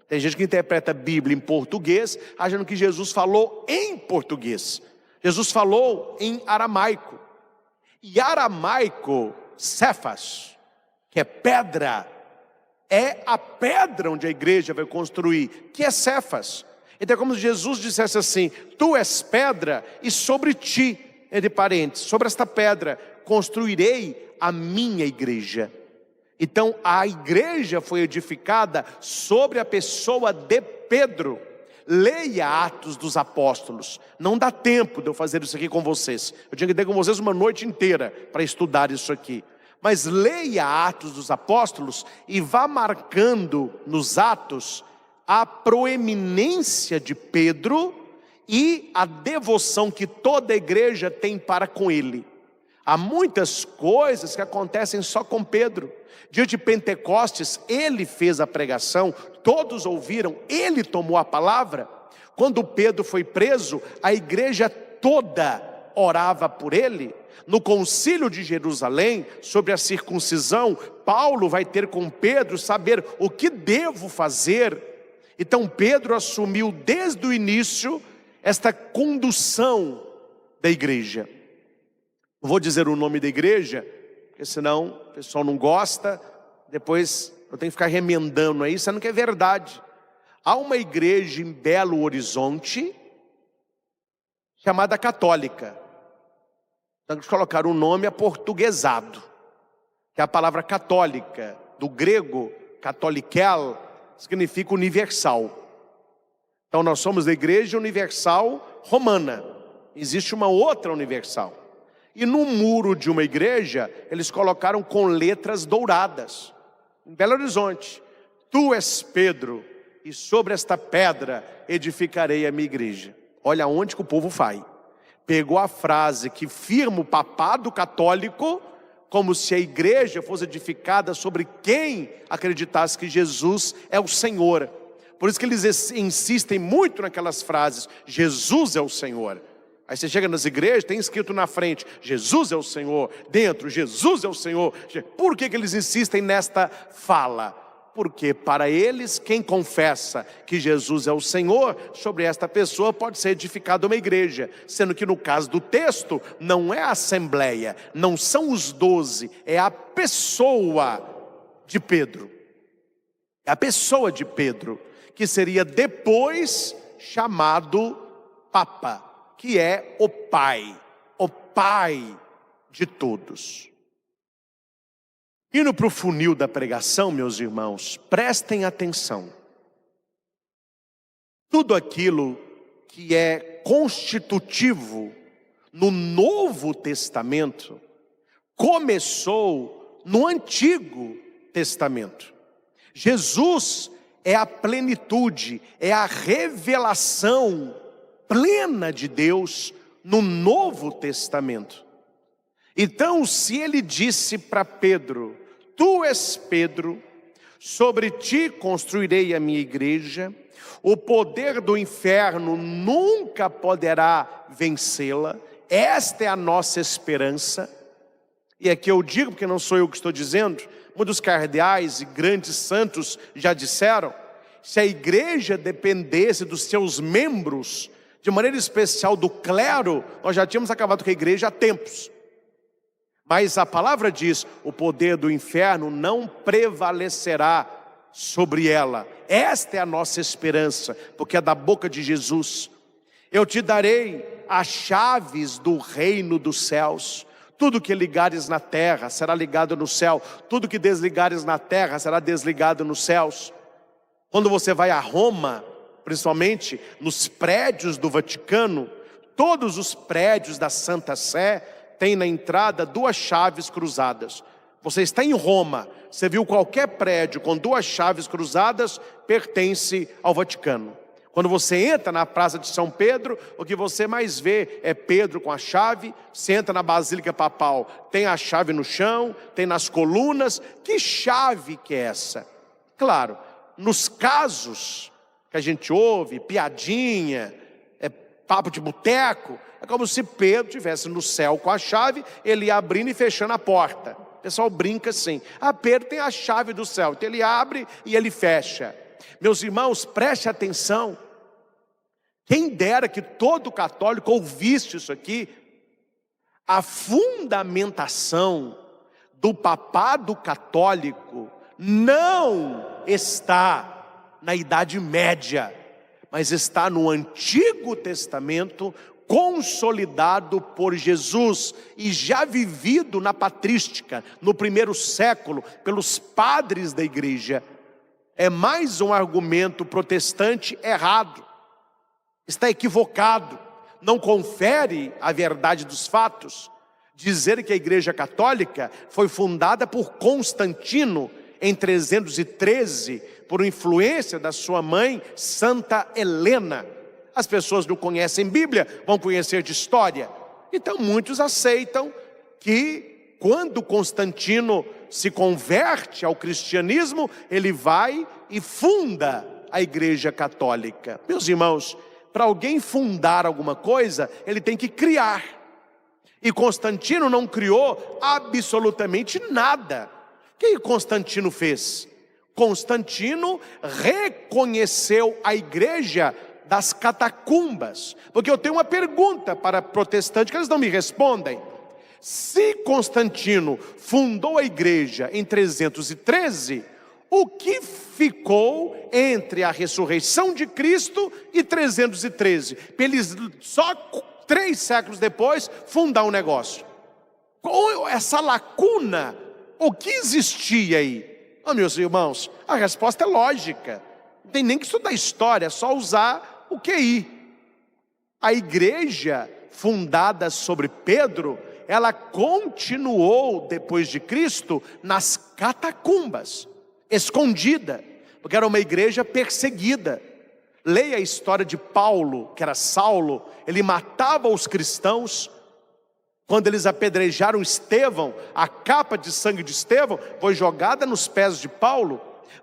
Tem gente que interpreta a Bíblia em português, achando que Jesus falou em português. Jesus falou em aramaico. E aramaico, Cefas, que é pedra, é a pedra onde a igreja vai construir, que é Cefas. Então é como se Jesus dissesse assim: tu és pedra, e sobre ti, entre parênteses, sobre esta pedra, construirei a minha igreja. Então a igreja foi edificada sobre a pessoa de Pedro. Leia Atos dos Apóstolos. Não dá tempo de eu fazer isso aqui com vocês. Eu tinha que ter com vocês uma noite inteira para estudar isso aqui. Mas leia Atos dos Apóstolos e vá marcando nos Atos a proeminência de Pedro e a devoção que toda a igreja tem para com ele. Há muitas coisas que acontecem só com Pedro. Dia de Pentecostes, ele fez a pregação, todos ouviram, ele tomou a palavra. Quando Pedro foi preso, a igreja toda orava por ele. No concílio de Jerusalém, sobre a circuncisão, Paulo vai ter com Pedro saber o que devo fazer. Então Pedro assumiu desde o início esta condução da igreja. Não vou dizer o nome da igreja, porque senão o pessoal não gosta, depois eu tenho que ficar remendando aí, sendo que é verdade. Há uma igreja em Belo Horizonte, chamada católica. Então eles colocaram um nome aportuguesado, que é a palavra católica, do grego, catholikel, significa universal. Então nós somos da igreja universal romana. Existe uma outra universal. E no muro de uma igreja, eles colocaram com letras douradas. Em Belo Horizonte: tu és Pedro, e sobre esta pedra edificarei a minha igreja. Olha onde que o povo vai. Pegou a frase que firma o papado católico, como se a igreja fosse edificada sobre quem acreditasse que Jesus é o Senhor. Por isso que eles insistem muito naquelas frases: Jesus é o Senhor. Aí você chega nas igrejas, tem escrito na frente: Jesus é o Senhor. Dentro: Jesus é o Senhor. Por que eles insistem nesta fala? Porque para eles, quem confessa que Jesus é o Senhor, sobre esta pessoa pode ser edificada uma igreja. Sendo que no caso do texto, não é a assembleia, não são os 12, é a pessoa de Pedro. É a pessoa de Pedro, que seria depois chamado Papa, que é o Pai de todos. Indo para o funil da pregação, meus irmãos, prestem atenção. Tudo aquilo que é constitutivo no Novo Testamento começou no Antigo Testamento. Jesus é a plenitude, é a revelação plena de Deus no Novo Testamento. Então, se ele disse para Pedro: tu és Pedro, sobre ti construirei a minha igreja, o poder do inferno nunca poderá vencê-la, esta é a nossa esperança. E aqui eu digo, porque não sou eu que estou dizendo, muitos cardeais e grandes santos já disseram: se a igreja dependesse dos seus membros, de maneira especial do clero, nós já tínhamos acabado com a igreja há tempos. Mas a palavra diz: o poder do inferno não prevalecerá sobre ela. Esta é a nossa esperança, porque é da boca de Jesus. Eu te darei as chaves do reino dos céus. Tudo que ligares na terra será ligado no céu. Tudo que desligares na terra será desligado nos céus. Quando você vai a Roma, principalmente nos prédios do Vaticano, todos os prédios da Santa Sé têm na entrada duas chaves cruzadas. Você está em Roma, você viu qualquer prédio com duas chaves cruzadas, pertence ao Vaticano. Quando você entra na Praça de São Pedro, o que você mais vê é Pedro com a chave. Você entra na Basílica Papal, tem a chave no chão, tem nas colunas. Que chave que é essa? Claro, nos casos que a gente ouve, piadinha, papo de boteco, é como se Pedro estivesse no céu com a chave, ele ia abrindo e fechando a porta. O pessoal brinca assim: Pedro tem a chave do céu, então ele abre e ele fecha. Meus irmãos, preste atenção. Quem dera que todo católico ouvisse isso aqui. A fundamentação do papado católico não está na Idade Média, mas está no Antigo Testamento, consolidado por Jesus e já vivido na patrística, no primeiro século, pelos padres da igreja. É mais um argumento protestante errado. Está equivocado, não confere a verdade dos fatos. Dizer que a Igreja Católica foi fundada por Constantino em 313, por influência da sua mãe, Santa Helena. As pessoas não conhecem Bíblia, vão conhecer de história. Então muitos aceitam que quando Constantino se converte ao cristianismo, ele vai e funda a Igreja Católica. Meus irmãos, para alguém fundar alguma coisa, ele tem que criar. E Constantino não criou absolutamente nada. O que Constantino fez? Constantino reconheceu a igreja das catacumbas. Porque eu tenho uma pergunta para protestantes que eles não me respondem. Se Constantino fundou a igreja em 313, o que ficou entre a ressurreição de Cristo e 313? Para eles só 3 séculos depois fundar um negócio. Com essa lacuna, o que existia aí? Meus irmãos, a resposta é lógica. Não tem nem que estudar história, é só usar o QI. A igreja fundada sobre Pedro, ela continuou depois de Cristo nas catacumbas, escondida, porque era uma igreja perseguida. Leia a história de Paulo, que era Saulo. Ele matava os cristãos. Quando eles apedrejaram Estevão, a capa de sangue de Estevão foi jogada nos pés de Paulo.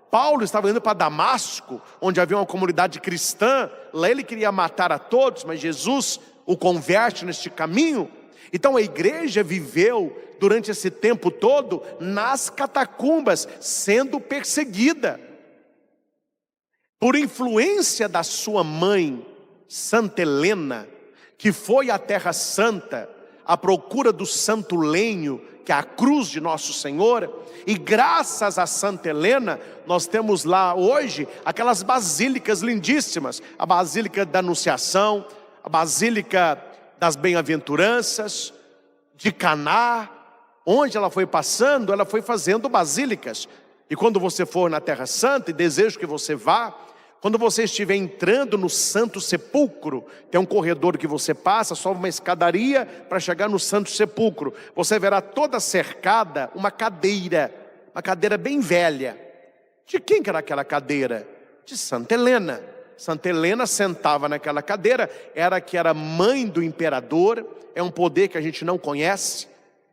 Paulo estava indo para Damasco, onde havia uma comunidade cristã. Lá ele queria matar a todos, mas Jesus o converte neste caminho. Então a igreja viveu durante esse tempo todo nas catacumbas, sendo perseguida. Por influência da sua mãe, Santa Helena, que foi à Terra Santa à procura do santo lenho, que é a cruz de Nosso Senhor, e graças a Santa Helena, nós temos lá hoje aquelas basílicas lindíssimas, a Basílica da Anunciação, a Basílica das Bem-aventuranças, de Caná. Onde ela foi passando, ela foi fazendo basílicas. E quando você for na Terra Santa, e desejo que você vá, quando você estiver entrando no Santo Sepulcro, tem um corredor que você passa, sobe uma escadaria para chegar no Santo Sepulcro. Você verá toda cercada uma cadeira bem velha. De quem que era aquela cadeira? De Santa Helena. Santa Helena sentava naquela cadeira, era mãe do imperador. É um poder que a gente não conhece.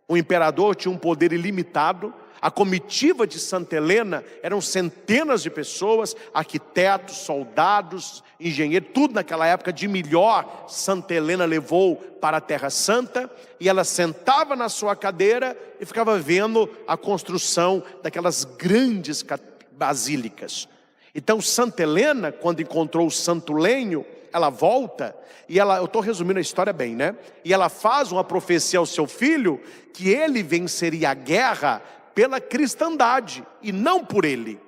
O imperador tinha um poder ilimitado. A comitiva de Santa Helena eram centenas de pessoas, arquitetos, soldados, engenheiros, tudo naquela época de melhor Santa Helena levou para a Terra Santa, e ela sentava na sua cadeira e ficava vendo a construção daquelas grandes basílicas. Então Santa Helena, quando encontrou o santo lenho, ela volta, e eu estou resumindo a história bem, né? E ela faz uma profecia ao seu filho, que ele venceria a guerra pela cristandade, e não por ele.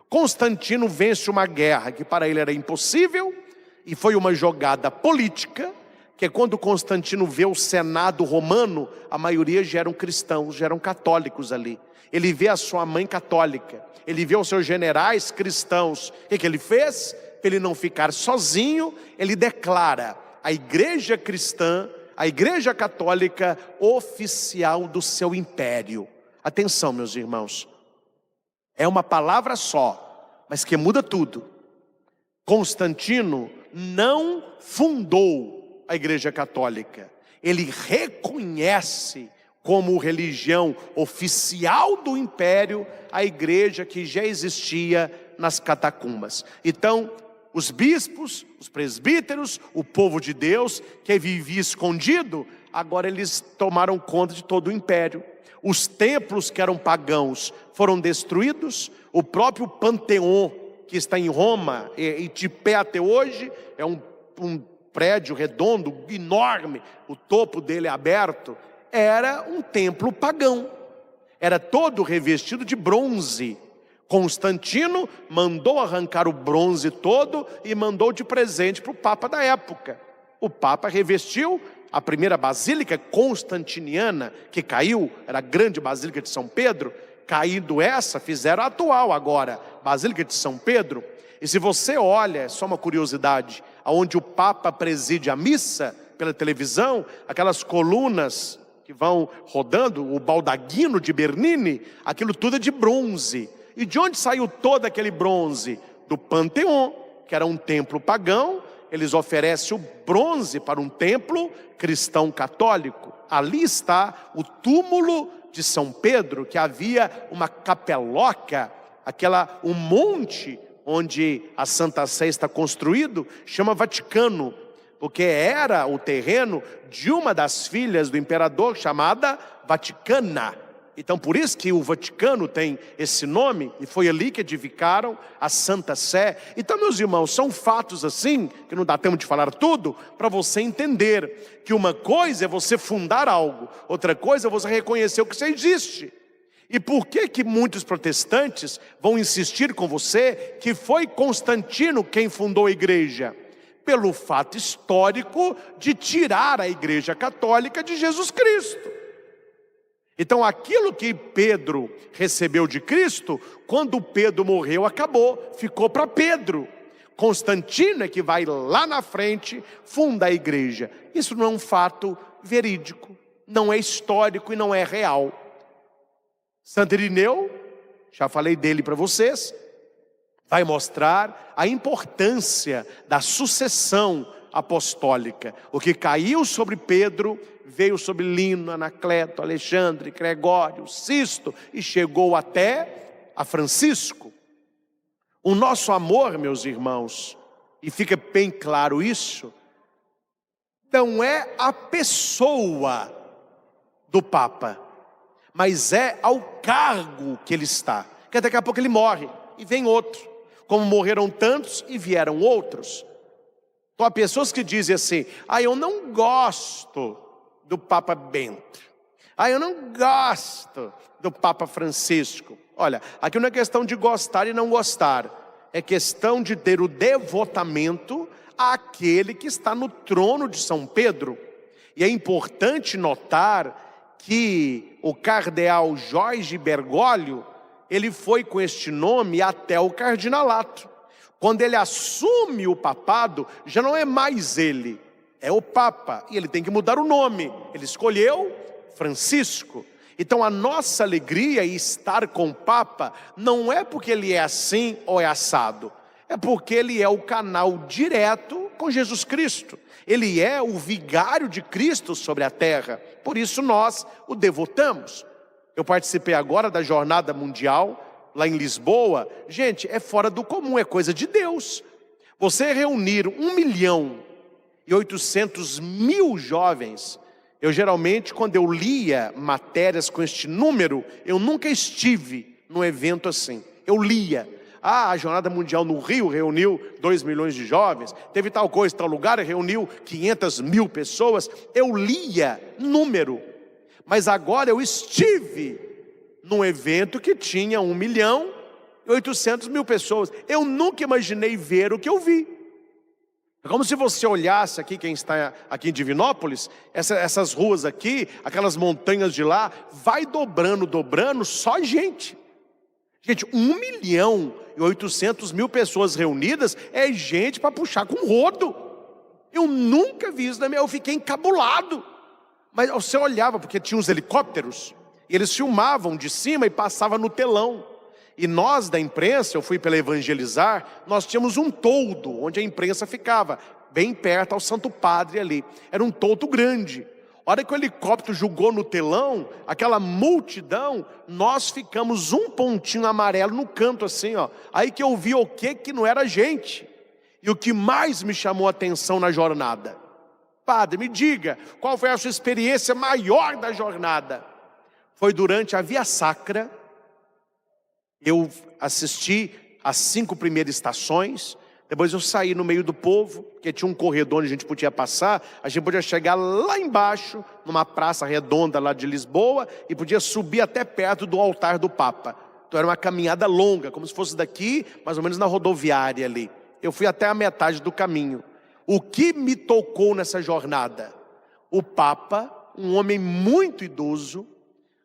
Constantino vence uma guerra que para ele era impossível, e foi uma jogada política, que é quando Constantino vê o Senado romano, a maioria já eram cristãos, já eram católicos ali. Ele vê a sua mãe católica, ele vê os seus generais cristãos. O que ele fez? Para ele não ficar sozinho, ele declara a igreja cristã, a igreja católica, oficial do seu império. Atenção, meus irmãos, é uma palavra só, mas que muda tudo. Constantino não fundou a igreja católica, ele reconhece como religião oficial do império a igreja que já existia nas catacumbas. Então, os bispos, os presbíteros, o povo de Deus que vivia escondido, agora eles tomaram conta de todo o império. Os templos que eram pagãos foram destruídos. O próprio Panteão, que está em Roma e de pé até hoje, é um prédio redondo, enorme, o topo dele é aberto, era um templo pagão, era todo revestido de bronze. Constantino mandou arrancar o bronze todo e mandou de presente para o Papa da época. O Papa revestiu a primeira basílica constantiniana, que caiu, era a grande Basílica de São Pedro. Caindo essa, fizeram a atual agora, Basílica de São Pedro. E se você olha, só uma curiosidade, aonde o Papa preside a missa pela televisão, aquelas colunas que vão rodando, o baldaquino de Bernini, aquilo tudo é de bronze. E de onde saiu todo aquele bronze? Do Panteão, que era um templo pagão. Eles oferecem o bronze para um templo cristão católico. Ali está o túmulo de São Pedro, que havia uma capeloca, um monte onde a Santa Sé está construído, chama Vaticano, porque era o terreno de uma das filhas do imperador, chamada Vaticana. Então por isso que o Vaticano tem esse nome, e foi ali que edificaram a Santa Sé. Então, meus irmãos, são fatos assim, que não dá tempo de falar tudo, para você entender que uma coisa é você fundar algo, outra coisa é você reconhecer o que já existe. E por que muitos protestantes vão insistir com você que foi Constantino quem fundou a igreja? Pelo fato histórico de tirar a igreja católica de Jesus Cristo. Então aquilo que Pedro recebeu de Cristo, quando Pedro morreu, acabou, ficou para Pedro. Constantino é que vai lá na frente, funda a igreja. Isso não é um fato verídico, não é histórico e não é real. Santo Irineu, já falei dele para vocês, vai mostrar a importância da sucessão apostólica. O que caiu sobre Pedro veio sobre Lino, Anacleto, Alexandre, Gregório, Sisto e chegou até a Francisco. O nosso amor, meus irmãos, e fica bem claro isso, não é a pessoa do Papa, mas é ao cargo que ele está. Porque daqui a pouco ele morre e vem outro, como morreram tantos e vieram outros. Então há pessoas que dizem assim: eu não gosto do Papa Bento, eu não gosto do Papa Francisco. Olha, aqui não é questão de gostar e não gostar, é questão de ter o devotamento àquele que está no trono de São Pedro. E é importante notar que o cardeal Jorge Bergoglio, ele foi com este nome até o cardinalato. Quando ele assume o papado, já não é mais ele, é o Papa, e ele tem que mudar o nome. Ele escolheu Francisco. Então a nossa alegria em estar com o Papa não é porque ele é assim ou é assado, é porque ele é o canal direto com Jesus Cristo. Ele é o vigário de Cristo sobre a terra, por isso nós o devotamos. Eu participei agora da Jornada Mundial, lá em Lisboa. Gente, é fora do comum, é coisa de Deus. Você reunir 1.800.000 jovens. Eu geralmente, quando eu lia matérias com este número, eu nunca estive num evento assim. Eu lia. A Jornada Mundial no Rio reuniu 2 milhões de jovens. Teve tal coisa, tal lugar, reuniu 500.000 pessoas. Eu lia número. Mas agora eu estive num evento que tinha 1 milhão. e 800 mil pessoas. Eu nunca imaginei ver o que eu vi. É como se você olhasse aqui, quem está aqui em Divinópolis, essas ruas aqui, aquelas montanhas de lá, vai dobrando, só gente. Gente, 1.800.000 pessoas reunidas é gente para puxar com rodo. Eu nunca vi isso na minha vida, eu fiquei encabulado. Mas você olhava, porque tinha uns helicópteros, e eles filmavam de cima e passavam no telão. E nós da imprensa, eu fui para evangelizar, nós tínhamos um toldo, onde a imprensa ficava, bem perto ao Santo Padre ali. Era um toldo grande. A hora que o helicóptero jogou no telão, aquela multidão, nós ficamos um pontinho amarelo no canto assim, ó. Aí que eu vi o que não era gente. E o que mais me chamou a atenção na jornada? Padre, me diga, qual foi a sua experiência maior da jornada? Foi durante a Via Sacra. Eu assisti as 5 primeiras estações. Depois eu saí no meio do povo, porque tinha um corredor onde a gente podia passar. A gente podia chegar lá embaixo, numa praça redonda lá de Lisboa, e podia subir até perto do altar do Papa. Então era uma caminhada longa, como se fosse daqui, mais ou menos na rodoviária ali. Eu fui até a metade do caminho. O que me tocou nessa jornada? O Papa, um homem muito idoso,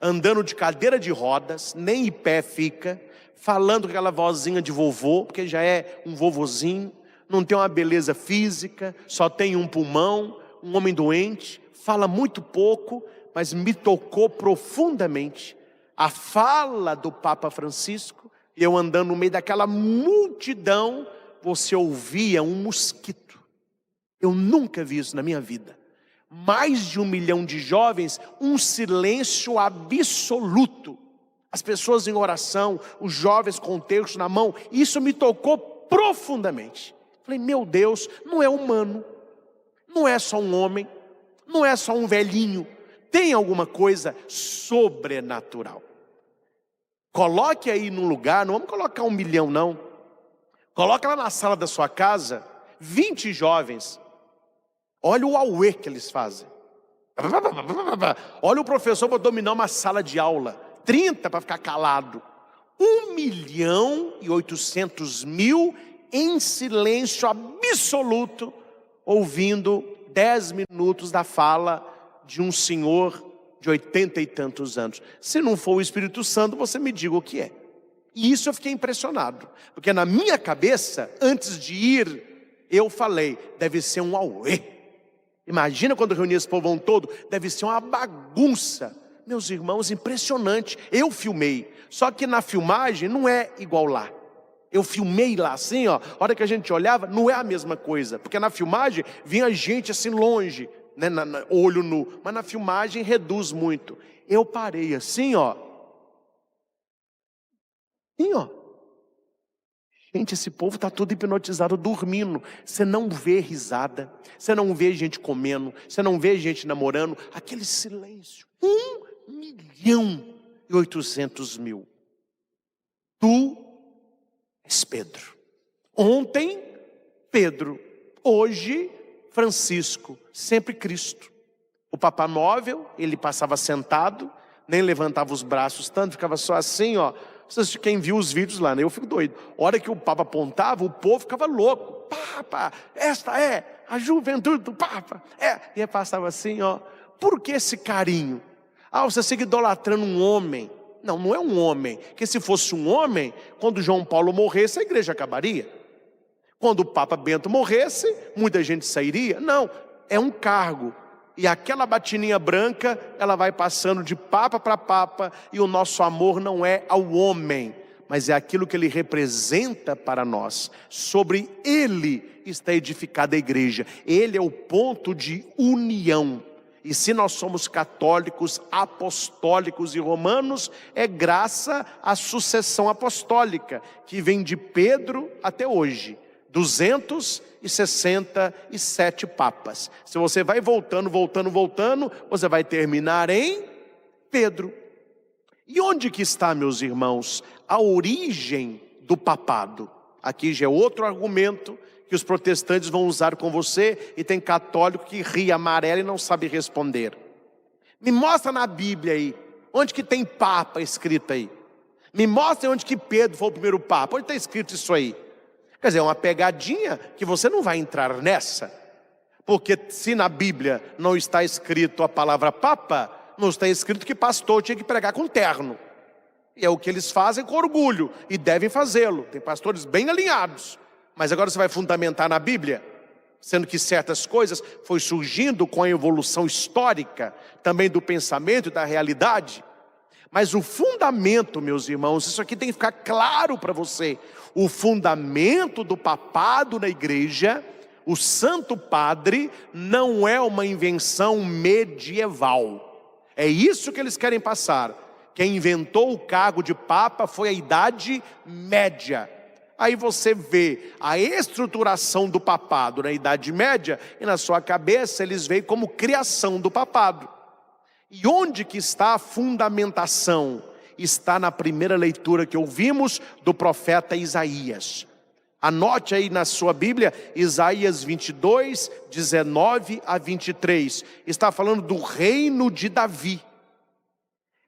andando de cadeira de rodas, nem em pé fica, falando com aquela vozinha de vovô, porque já é um vovozinho, não tem uma beleza física, só tem um pulmão, um homem doente, fala muito pouco, mas me tocou profundamente a fala do Papa Francisco. E eu andando no meio daquela multidão, você ouvia um mosquito. Eu nunca vi isso na minha vida. Mais de 1 milhão de jovens, um silêncio absoluto. As pessoas em oração, os jovens com o terço na mão, isso me tocou profundamente. Falei, meu Deus, não é humano, não é só um homem, não é só um velhinho, tem alguma coisa sobrenatural. Coloque aí num lugar, não vamos colocar 1 milhão não, coloque lá na sala da sua casa, 20 jovens, olha o auê que eles fazem. Olha o professor para dominar uma sala de aula, 30 para ficar calado. 1.800.000 em silêncio absoluto, ouvindo 10 minutos da fala de um senhor de 80 e tantos anos. Se não for o Espírito Santo, você me diga o que é. E isso eu fiquei impressionado, porque na minha cabeça, antes de ir, eu falei, deve ser um auê. Imagina quando reunir esse povão todo, deve ser uma bagunça. Meus irmãos, impressionante. Eu filmei, só que na filmagem não é igual lá. Eu filmei lá assim, ó. A hora que a gente olhava, não é a mesma coisa, porque na filmagem vinha gente assim longe, né, olho nu, mas na filmagem reduz muito. Eu parei assim, ó. Assim, ó. Gente, esse povo está todo hipnotizado, dormindo. Você não vê risada, você não vê gente comendo, você não vê gente namorando. Aquele silêncio. 1.800.000. Tu és Pedro. Ontem, Pedro. Hoje, Francisco. Sempre Cristo. O Papa Móvel, ele passava sentado, nem levantava os braços tanto, ficava só assim, ó. Quem viu os vídeos lá, né? Eu fico doido. A hora que o Papa apontava, o povo ficava louco. Papa, esta é a juventude do Papa. E ele passava assim, ó. Por que esse carinho? Você segue idolatrando um homem. Não, não é um homem. Porque se fosse um homem, quando João Paulo morresse, a igreja acabaria. Quando o Papa Bento morresse, muita gente sairia. Não, é um cargo. E aquela batininha branca, ela vai passando de papa para papa, e o nosso amor não é ao homem, mas é aquilo que ele representa para nós. Sobre ele está edificada a igreja. Ele é o ponto de união. E se nós somos católicos, apostólicos e romanos, é graça à sucessão apostólica, que vem de Pedro até hoje. 267 papas. Se você vai voltando, você vai terminar em Pedro. E onde que está, meus irmãos, a origem do papado? Aqui já é outro argumento que os protestantes vão usar com você, e tem católico que ri amarelo e não sabe responder. Me mostra na Bíblia aí, onde que tem papa escrito aí? Me mostrem onde que Pedro foi o primeiro papa. Onde está escrito isso aí? Quer dizer, é uma pegadinha que você não vai entrar nessa. Porque se na Bíblia não está escrito a palavra papa, não está escrito que pastor tinha que pregar com terno. E é o que eles fazem com orgulho, e devem fazê-lo. Tem pastores bem alinhados. Mas agora você vai fundamentar na Bíblia? Sendo que certas coisas foi surgindo com a evolução histórica, também do pensamento e da realidade. Mas o fundamento, meus irmãos, isso aqui tem que ficar claro para você. O fundamento do papado na igreja, o Santo Padre, não é uma invenção medieval. É isso que eles querem passar. Quem inventou o cargo de Papa foi a Idade Média. Aí você vê a estruturação do papado na Idade Média, e na sua cabeça eles veem como criação do papado. E onde que está a fundamentação? Está na primeira leitura que ouvimos do profeta Isaías. Anote aí na sua Bíblia, Isaías 22, 19 a 23. Está falando do reino de Davi.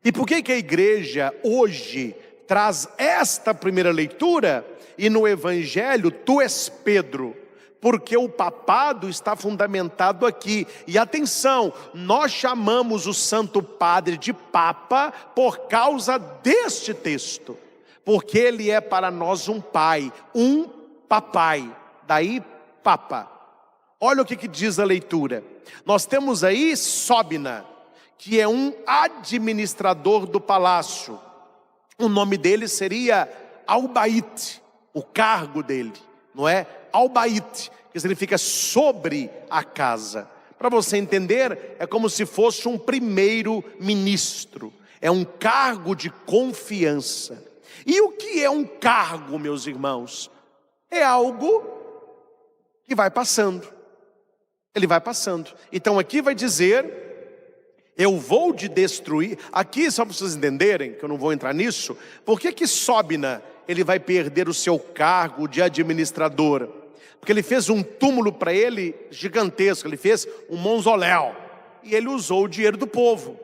E por que a igreja hoje traz esta primeira leitura? E no Evangelho, tu és Pedro. Porque o papado está fundamentado aqui. E atenção, nós chamamos o Santo Padre de Papa por causa deste texto. Porque ele é para nós um pai, um papai. Daí, Papa. Olha o que diz a leitura. Nós temos aí Sóbina, que é um administrador do palácio. O nome dele seria Albaíte, o cargo dele, não é? Albaíte, que significa sobre a casa. Para você entender, é como se fosse um primeiro ministro. É um cargo de confiança. E o que é um cargo, meus irmãos? É algo que vai passando. Ele vai passando. Então aqui vai dizer: eu vou te destruir. Aqui, só para vocês entenderem, que eu não vou entrar nisso, por que Sóbina, ele vai perder o seu cargo de administrador? Porque ele fez um túmulo para ele gigantesco, ele fez um mausoléu, e ele usou o dinheiro do povo.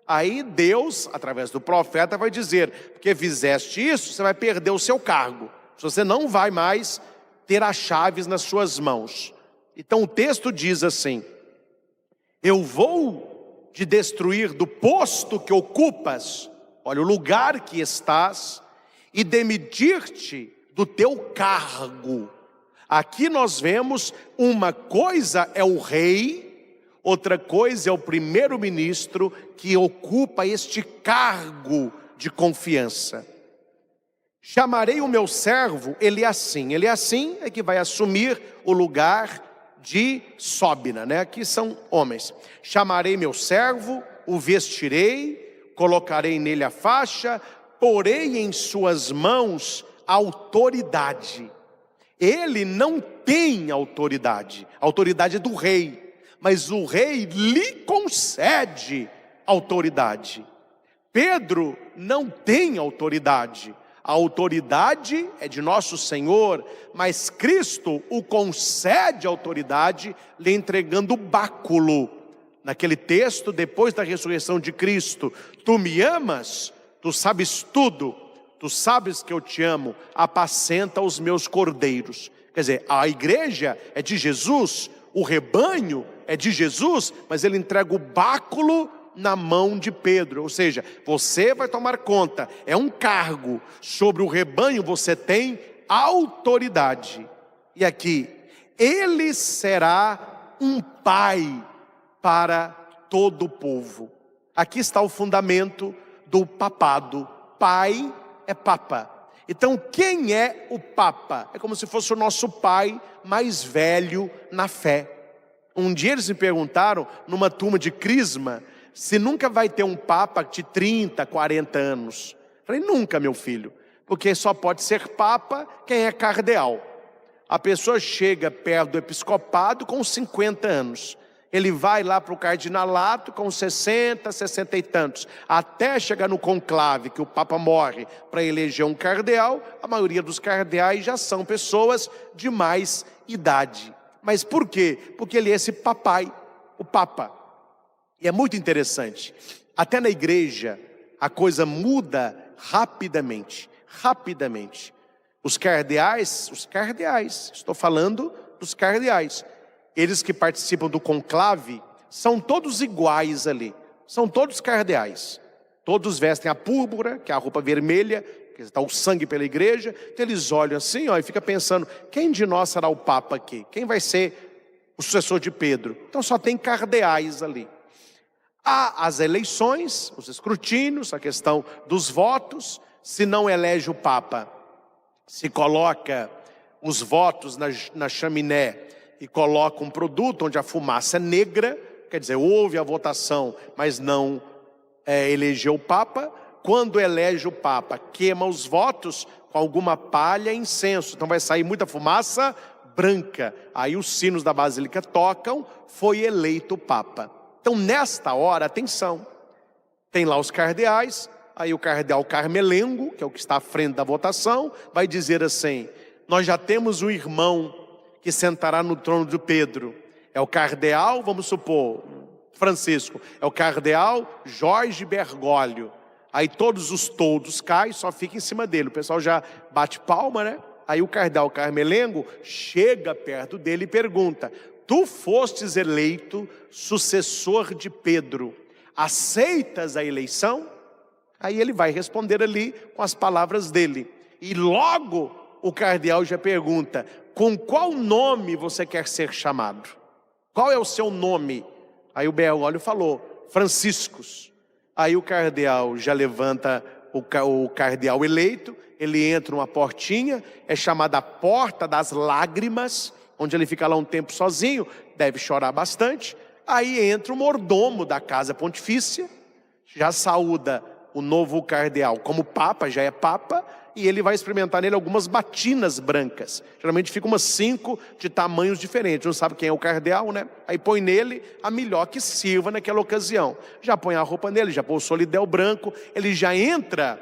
Aí Deus, através do profeta, vai dizer: porque fizeste isso, você vai perder o seu cargo. Você não vai mais ter as chaves nas suas mãos. Então o texto diz assim: eu vou de destruir do posto que ocupas, olha o lugar que estás, e demitir-te do teu cargo. Aqui nós vemos, uma coisa é o rei, outra coisa é o primeiro-ministro que ocupa este cargo de confiança. Chamarei o meu servo Eliacim. Eliacim é que vai assumir o lugar de Sóbina, né? Aqui são homens. Chamarei meu servo, o vestirei, colocarei nele a faixa, porei em suas mãos autoridade. Ele não tem autoridade, a autoridade é do rei, mas o rei lhe concede autoridade. Pedro não tem autoridade. A autoridade é de nosso Senhor, mas Cristo o concede autoridade, lhe entregando o báculo. Naquele texto, depois da ressurreição de Cristo: tu me amas, tu sabes tudo, tu sabes que eu te amo, apacenta os meus cordeiros. Quer dizer, a igreja é de Jesus, o rebanho é de Jesus, mas ele entrega o báculo na mão de Pedro, ou seja, você vai tomar conta, é um cargo, sobre o rebanho você tem autoridade. E aqui, ele será um pai para todo o povo. Aqui está o fundamento do papado. Pai é papa. Então quem é o papa? É como se fosse o nosso pai mais velho na fé. Um dia eles me perguntaram, numa turma de crisma, se nunca vai ter um papa de 30, 40 anos. Falei: nunca, meu filho, porque só pode ser papa quem é cardeal. A pessoa chega perto do episcopado com 50 anos. Ele vai lá para o cardinalato com 60, 60 e tantos. Até chegar no conclave, que o papa morre para eleger um cardeal, a maioria dos cardeais já são pessoas de mais idade. Mas por quê? Porque ele é esse papai, o papa. E é muito interessante, até na igreja a coisa muda rapidamente. Os cardeais, estou falando dos cardeais, eles que participam do conclave, são todos iguais ali, são todos cardeais. Todos vestem a púrpura, que é a roupa vermelha, que está o sangue pela igreja. Então eles olham assim, e ficam pensando, quem de nós será o Papa aqui? Quem vai ser o sucessor de Pedro? Então só tem cardeais ali. Há as eleições, os escrutínios, a questão dos votos. Se não elege o Papa, se coloca os votos na chaminé e coloca um produto onde a fumaça é negra, quer dizer, houve a votação, mas não elegeu o Papa. Quando elege o Papa, queima os votos com alguma palha e incenso, então vai sair muita fumaça branca. Aí os sinos da Basílica tocam, foi eleito o Papa. Então nesta hora, atenção, tem lá os cardeais, aí o cardeal Carmelengo, que é o que está à frente da votação, vai dizer assim, nós já temos um irmão que sentará no trono de Pedro, é o cardeal, vamos supor, Francisco, é o cardeal Jorge Bergoglio. Aí todos os toldos caem, só fica em cima dele, o pessoal já bate palma, né? Aí o cardeal Carmelengo chega perto dele e pergunta, tu fostes eleito sucessor de Pedro, aceitas a eleição? Aí ele vai responder ali com as palavras dele. E logo o cardeal já pergunta, com qual nome você quer ser chamado? Qual é o seu nome? Aí o Bergoglio falou, Franciscos. Aí o cardeal já levanta o cardeal eleito, ele entra numa portinha, é chamada a Porta das Lágrimas, onde ele fica lá um tempo sozinho, deve chorar bastante. Aí entra o mordomo da casa pontifícia, já saúda o novo cardeal como papa, já é papa, e ele vai experimentar nele algumas batinas brancas. Geralmente fica umas 5 de tamanhos diferentes, não sabe quem é o cardeal, né? Aí põe nele a melhor que sirva naquela ocasião. Já põe a roupa nele, já põe o solidéu branco, ele já entra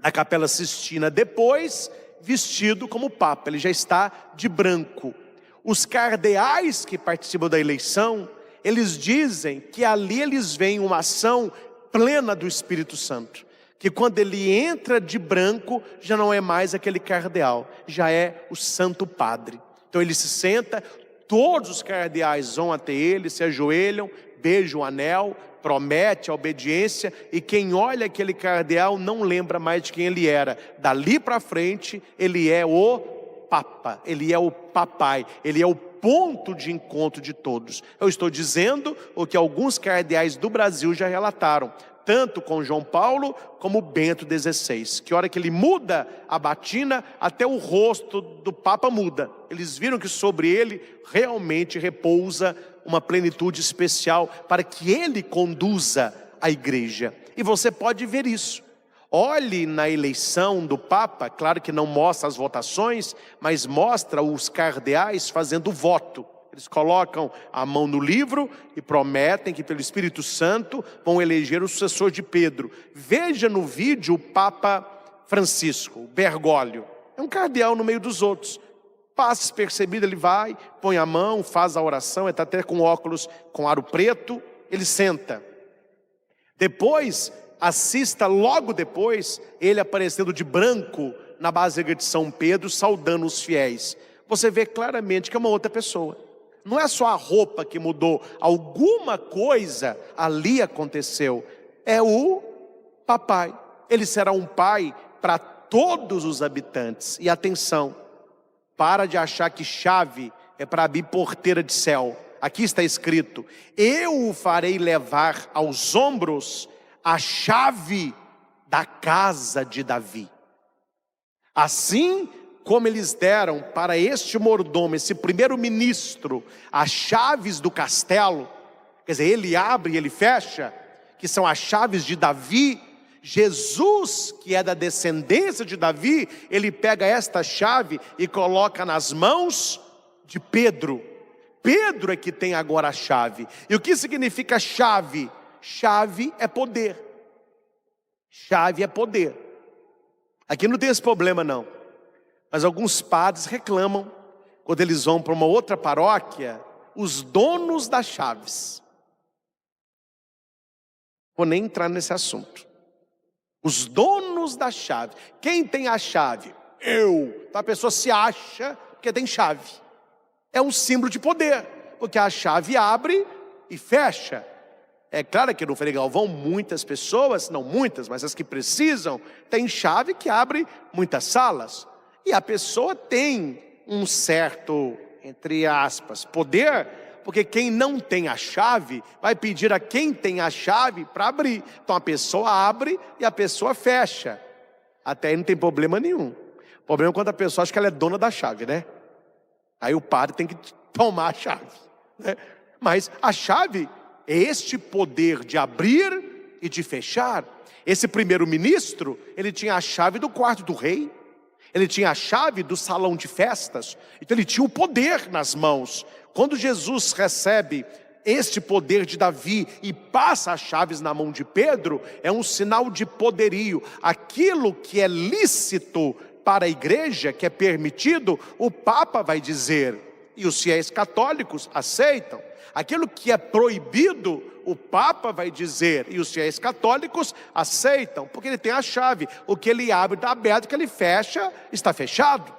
na Capela Sistina depois, vestido como papa, ele já está de branco. Os cardeais que participam da eleição, eles dizem que ali eles veem uma ação plena do Espírito Santo, que quando ele entra de branco, já não é mais aquele cardeal, já é o Santo Padre. Então ele se senta, todos os cardeais vão até ele, se ajoelham, beijam o anel, promete a obediência, e quem olha aquele cardeal não lembra mais de quem ele era. Dali para frente, ele é o Papa, ele é o papai, ele é o ponto de encontro de todos. Eu estou dizendo o que alguns cardeais do Brasil já relataram, tanto com João Paulo como Bento XVI, que a hora que ele muda a batina, até o rosto do Papa muda. Eles viram que sobre ele realmente repousa uma plenitude especial para que ele conduza a igreja. E você pode ver isso. Olhe na eleição do Papa, claro que não mostra as votações, mas mostra os cardeais fazendo voto. Eles colocam a mão no livro e prometem que pelo Espírito Santo vão eleger o sucessor de Pedro. Veja no vídeo o Papa Francisco, o Bergoglio. É um cardeal no meio dos outros. Passa despercebido, ele vai, põe a mão, faz a oração, ele está até com óculos com aro preto, ele senta. Depois, assista logo depois, ele aparecendo de branco na Basílica de São Pedro, saudando os fiéis. Você vê claramente que é uma outra pessoa. Não é só a roupa que mudou, alguma coisa ali aconteceu. É o papai. Ele será um pai para todos os habitantes. E atenção, para de achar que chave é para abrir porteira de céu. Aqui está escrito, eu o farei levar aos ombros a chave da casa de Davi. Assim como eles deram para este mordomo, esse primeiro ministro, as chaves do castelo, quer dizer, ele abre e ele fecha, que são as chaves de Davi, Jesus, que é da descendência de Davi, ele pega esta chave e coloca nas mãos de Pedro. Pedro é que tem agora a chave. E o que significa chave? Chave é poder. Chave é poder. Aqui não tem esse problema não. Mas alguns padres reclamam, quando eles vão para uma outra paróquia, os donos das chaves. Vou nem entrar nesse assunto. Os donos donos da chave. Quem tem a chave? Eu. Então a pessoa se acha que tem chave. É um símbolo de poder, porque a chave abre e fecha. É claro que no Frei Galvão muitas pessoas, não muitas, mas as que precisam, têm chave que abre muitas salas. E a pessoa tem um certo, entre aspas, poder, porque quem não tem a chave vai pedir a quem tem a chave para abrir. Então a pessoa abre e a pessoa fecha. Até aí não tem problema nenhum. O problema é quando a pessoa acha que ela é dona da chave, né? Aí o padre tem que tomar a chave, né? Mas a chave é este poder de abrir e de fechar. Esse primeiro-ministro, ele tinha a chave do quarto do rei, ele tinha a chave do salão de festas, então ele tinha o poder nas mãos. Quando Jesus recebe este poder de Davi e passa as chaves na mão de Pedro, é um sinal de poderio. Aquilo que é lícito para a igreja, que é permitido, o Papa vai dizer, e os fiéis católicos aceitam. Aquilo que é proibido, o Papa vai dizer, e os fiéis católicos aceitam, porque ele tem a chave. O que ele abre está aberto, o que ele fecha está fechado.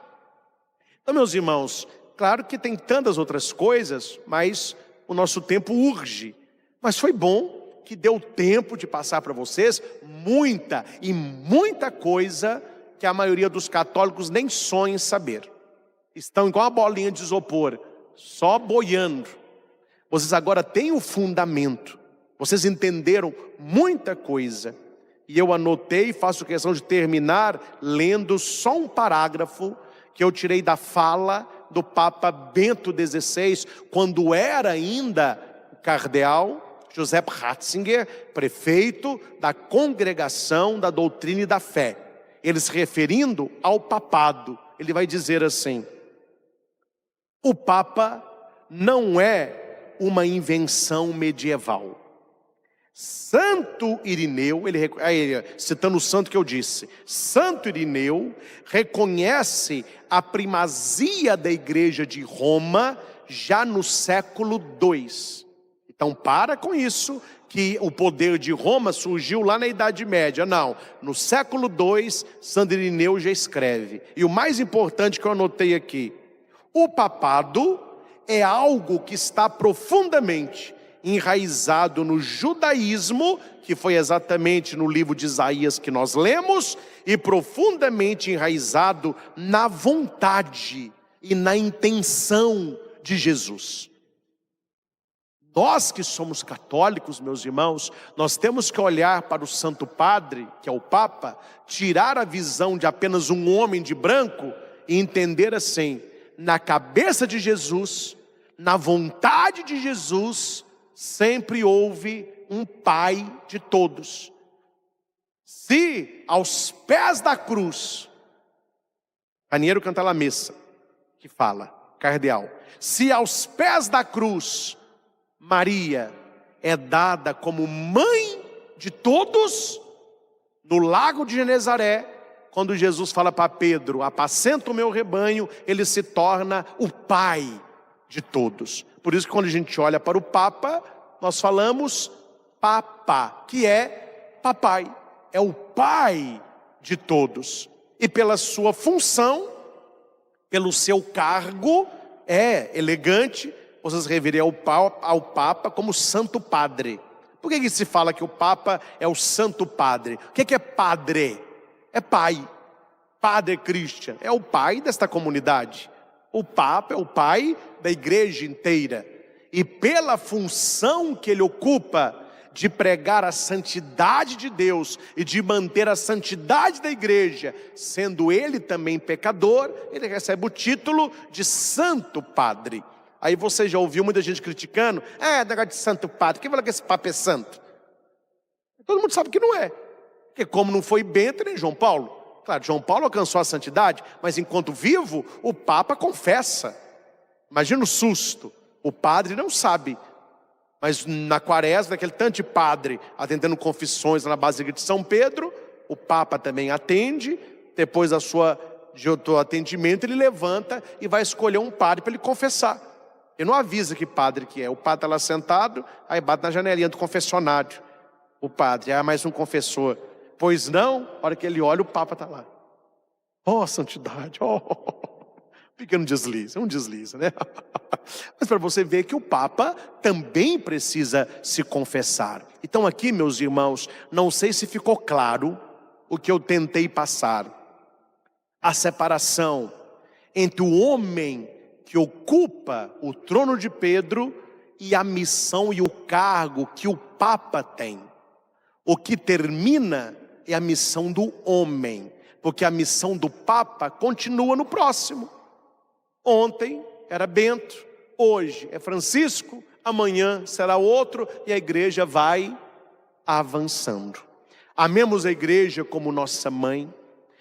Então, meus irmãos, claro que tem tantas outras coisas, mas o nosso tempo urge. Mas foi bom que deu tempo de passar para vocês muita e muita coisa que a maioria dos católicos nem sonha em saber. Estão igual uma bolinha de isopor, só boiando. Vocês agora têm o fundamento, vocês entenderam muita coisa, e eu anotei, faço questão de terminar lendo só um parágrafo que eu tirei da fala do Papa Bento XVI, quando era ainda o cardeal Joseph Ratzinger, prefeito da Congregação da Doutrina e da Fé. Ele se referindo ao papado, ele vai dizer assim: o Papa não é uma invenção medieval. Santo Irineu, citando o santo que eu disse, Santo Irineu reconhece a primazia da igreja de Roma já no século II. Então para com isso, que o poder de Roma surgiu lá na Idade Média. Não, no século II, Santo Irineu já escreve. E o mais importante que eu anotei aqui: o papado é algo que está profundamente enraizado no judaísmo, que foi exatamente no livro de Isaías que nós lemos, e profundamente enraizado na vontade e na intenção de Jesus. Nós que somos católicos, meus irmãos, nós temos que olhar para o Santo Padre, que é o Papa, tirar a visão de apenas um homem de branco e entender assim: na cabeça de Jesus, na vontade de Jesus, sempre houve um Pai de todos. Se aos pés da cruz, Raniero Cantalamessa, que fala, cardeal, se aos pés da cruz, Maria é dada como mãe de todos, no lago de Genezaré, quando Jesus fala para Pedro: apacenta o meu rebanho, ele se torna o pai de todos. Por isso que quando a gente olha para o Papa, nós falamos Papa, que é papai, é o pai de todos. E pela sua função, pelo seu cargo, é elegante vocês referirem ao Papa como Santo Padre. Por que se fala que o Papa é o Santo Padre? O que é padre? É pai. Padre Christian é o pai desta comunidade. O Papa é o pai da igreja inteira. E pela função que ele ocupa de pregar a santidade de Deus e de manter a santidade da igreja, sendo ele também pecador, ele recebe o título de Santo Padre. Aí você já ouviu muita gente criticando: negócio de Santo Padre, quem fala que esse Papa é santo? Todo mundo sabe que não é, porque como não foi Bento nem João Paulo. Claro, João Paulo alcançou a santidade, mas enquanto vivo, o Papa confessa. Imagina o susto, o padre não sabe. Mas na quaresma, aquele tanto de padre atendendo confissões na Basílica de São Pedro, o Papa também atende. Depois do atendimento, ele levanta e vai escolher um padre para ele confessar. Ele não avisa que padre que é. O padre está lá sentado, aí bate na janelinha do confessionário. O padre, mais um confessor. Pois não? A hora que ele olha, o Papa está lá. Oh, santidade, oh, pequeno deslize, um deslize, né? Mas para você ver que o Papa também precisa se confessar. Então aqui, meus irmãos, não sei se ficou claro o que eu tentei passar. A separação entre o homem que ocupa o trono de Pedro e a missão e o cargo que o Papa tem. O que termina é a missão do homem, porque a missão do Papa continua no próximo. Ontem era Bento, hoje é Francisco, amanhã será outro, e a igreja vai avançando. Amemos a igreja como nossa mãe,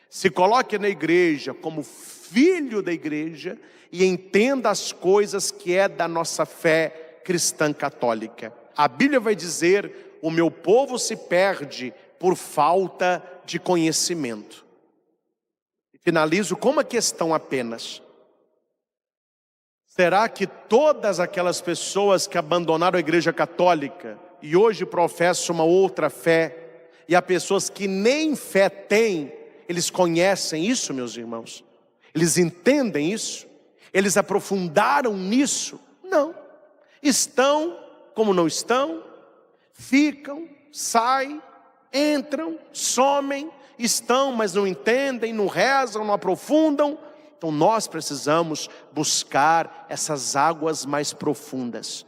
se coloque na igreja como filho da igreja e entenda as coisas que é da nossa fé cristã católica. A Bíblia vai dizer: o meu povo se perde por falta de conhecimento. Finalizo com uma questão apenas. Será que todas aquelas pessoas que abandonaram a igreja católica e hoje professam uma outra fé, e há pessoas que nem fé têm, eles conhecem isso, meus irmãos? Eles entendem isso? Eles aprofundaram nisso? Não. Estão como não estão, ficam, saem, entram, somem, estão, mas não entendem, não rezam, não aprofundam. Então nós precisamos buscar essas águas mais profundas.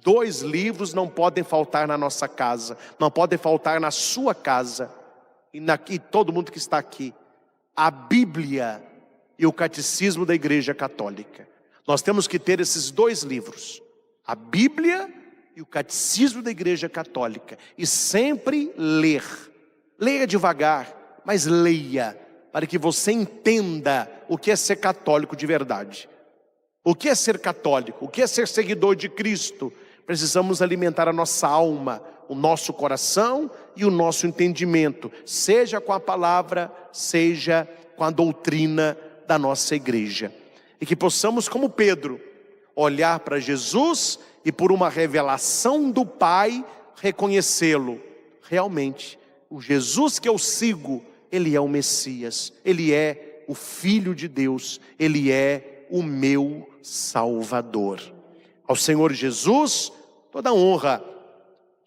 2 livros não podem faltar na nossa casa, não podem faltar na sua casa, e todo mundo que está aqui: a Bíblia e o Catecismo da Igreja Católica. Nós temos que ter esses 2 livros, a Bíblia e o Catecismo da Igreja Católica, e sempre ler. Leia devagar, mas leia, para que você entenda o que é ser católico de verdade. O que é ser católico? O que é ser seguidor de Cristo? Precisamos alimentar a nossa alma, o nosso coração e o nosso entendimento, seja com a palavra, seja com a doutrina da nossa igreja. E que possamos, como Pedro, olhar para Jesus e por uma revelação do Pai, reconhecê-lo. Realmente, o Jesus que eu sigo, Ele é o Messias, Ele é o Filho de Deus, Ele é o meu Salvador. Ao Senhor Jesus, toda honra,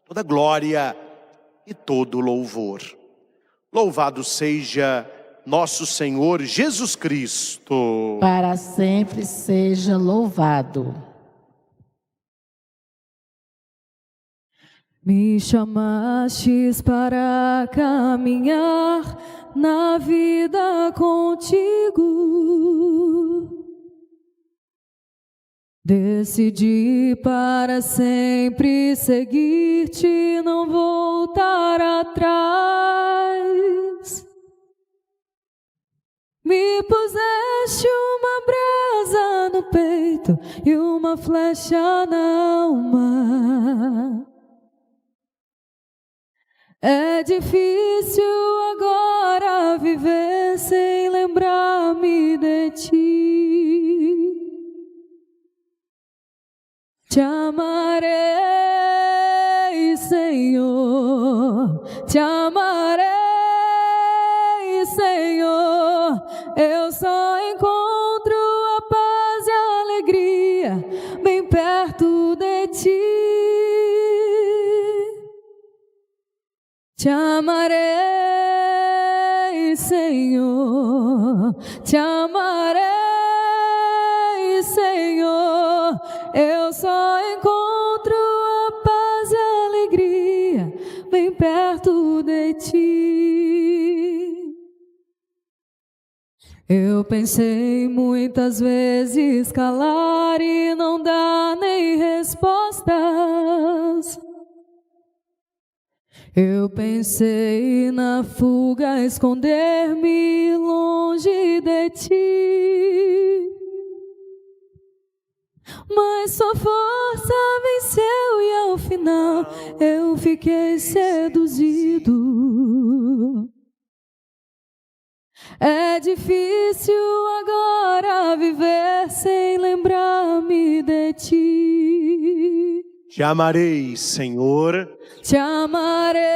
toda glória e todo louvor. Louvado seja nosso Senhor Jesus Cristo. Para sempre seja louvado. Me chamastes para caminhar na vida contigo. Decidi para sempre seguir-te, não voltar atrás. Me puseste uma brasa no peito e uma flecha na alma. É difícil agora viver sem lembrar-me de ti. Te amarei, Senhor, te amarei, Senhor. Eu só encontro a paz e a alegria bem perto de ti. Te amarei, Senhor, te amarei, Senhor. Eu só encontro a paz e a alegria bem perto de ti. Eu pensei muitas vezes calar e não dar nem respostas. Eu pensei na fuga, esconder-me longe de ti. Mas sua força venceu e ao final eu fiquei seduzido. É difícil agora viver sem lembrar-me de ti. Te amarei, Senhor. Te amarei,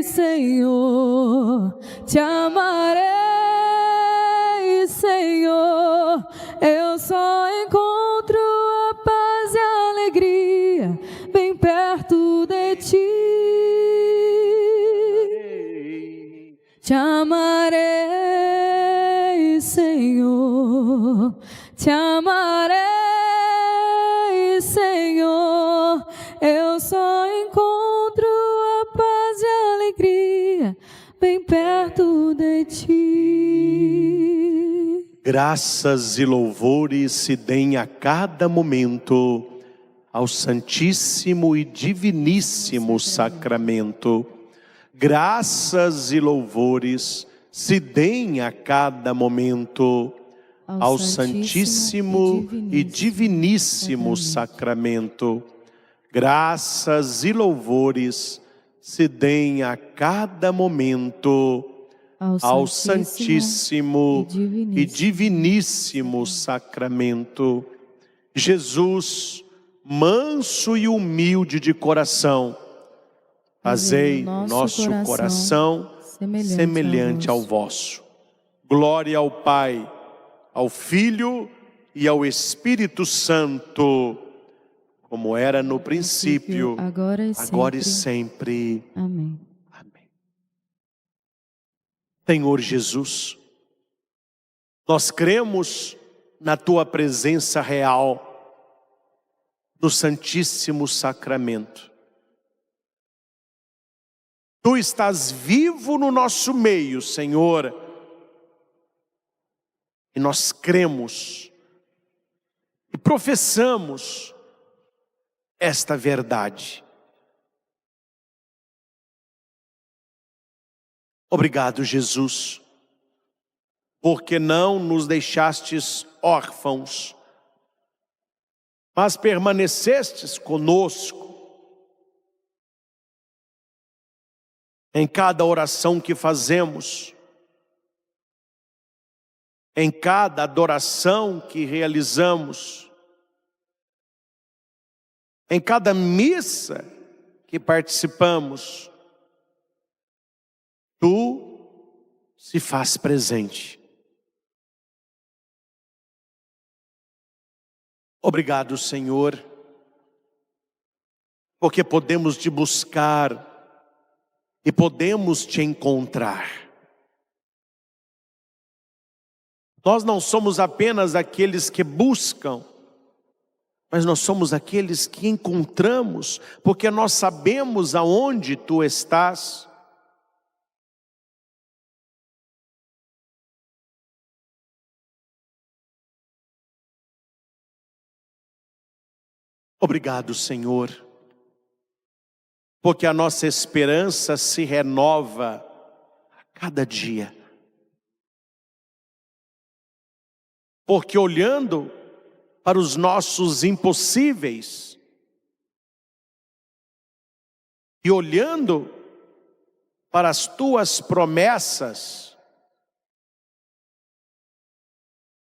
Senhor, te amarei, Senhor. Eu só encontro a paz e a alegria bem perto de ti. Te amarei, Senhor, te amarei, Senhor. Eu só encontro a paz e a alegria bem perto de ti. Graças e louvores se deem a cada momento ao Santíssimo e Diviníssimo Sacramento. Graças e louvores se deem a cada momento ao Santíssimo e Diviníssimo Sacramento. Graças e louvores se deem a cada momento ao Santíssimo e Diviníssimo Sacramento. Jesus, manso e humilde de coração, fazei nosso coração semelhante ao vosso. Glória ao Pai, ao Filho e ao Espírito Santo, como era no princípio, agora e sempre. Amém. Amém. Senhor Jesus, nós cremos na Tua presença real, no Santíssimo Sacramento. Tu estás vivo no nosso meio, Senhor, e nós cremos e professamos esta verdade. Obrigado, Jesus, porque não nos deixastes órfãos, mas permanecestes conosco em cada oração que fazemos, em cada adoração que realizamos, em cada missa que participamos. Tu se faz presente. Obrigado, Senhor, porque podemos te buscar e podemos te encontrar. Nós não somos apenas aqueles que buscam, mas nós somos aqueles que encontramos, porque nós sabemos aonde tu estás. Obrigado, Senhor, porque a nossa esperança se renova a cada dia. Porque olhando para os nossos impossíveis e olhando para as tuas promessas,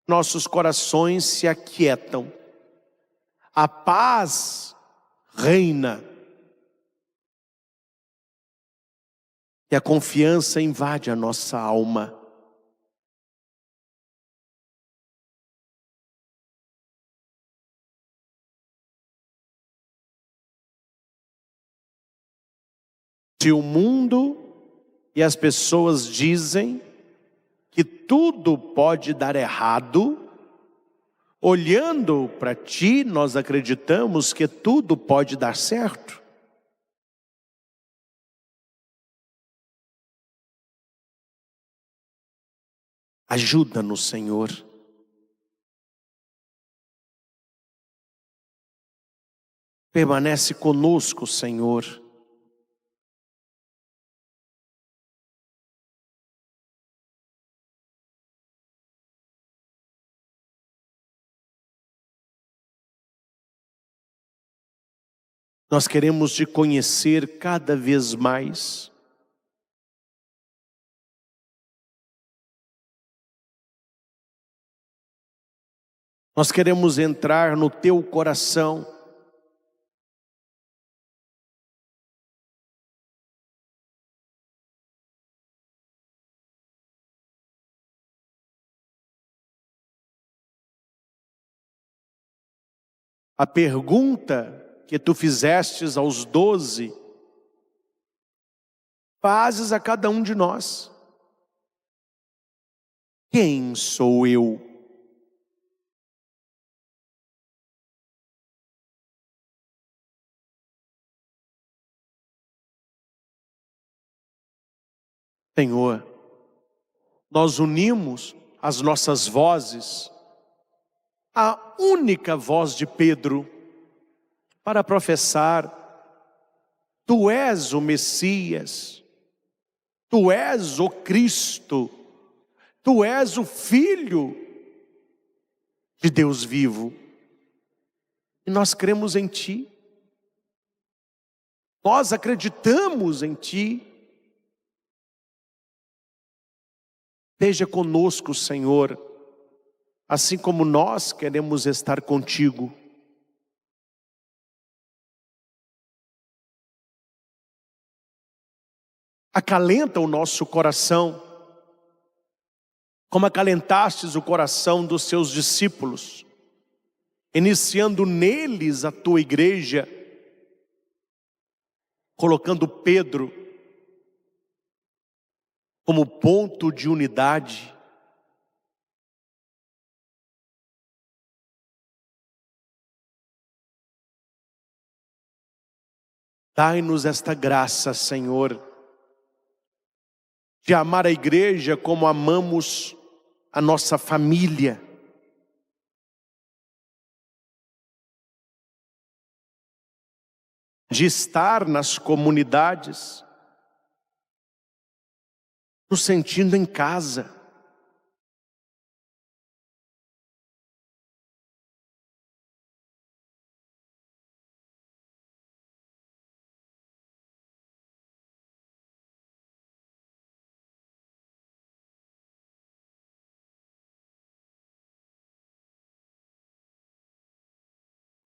nossos corações se aquietam, a paz reina e a confiança invade a nossa alma. Se o mundo e as pessoas dizem que tudo pode dar errado, olhando para ti, nós acreditamos que tudo pode dar certo. Ajuda-nos, Senhor. Permanece conosco, Senhor. Nós queremos te conhecer cada vez mais. Nós queremos entrar no teu coração. A pergunta que tu fizestes aos 12, fazes a cada um de nós. Quem sou eu? Senhor, nós unimos as nossas vozes, a única voz de Pedro, para professar: Tu és o Messias, Tu és o Cristo, Tu és o Filho de Deus vivo. E nós cremos em Ti, nós acreditamos em Ti. Esteja conosco, Senhor, assim como nós queremos estar contigo. Acalenta o nosso coração, como acalentastes o coração dos seus discípulos, iniciando neles a tua igreja, colocando Pedro como ponto de unidade. Dai-nos esta graça, Senhor, de amar a igreja como amamos a nossa família. De estar nas comunidades, nos sentindo em casa.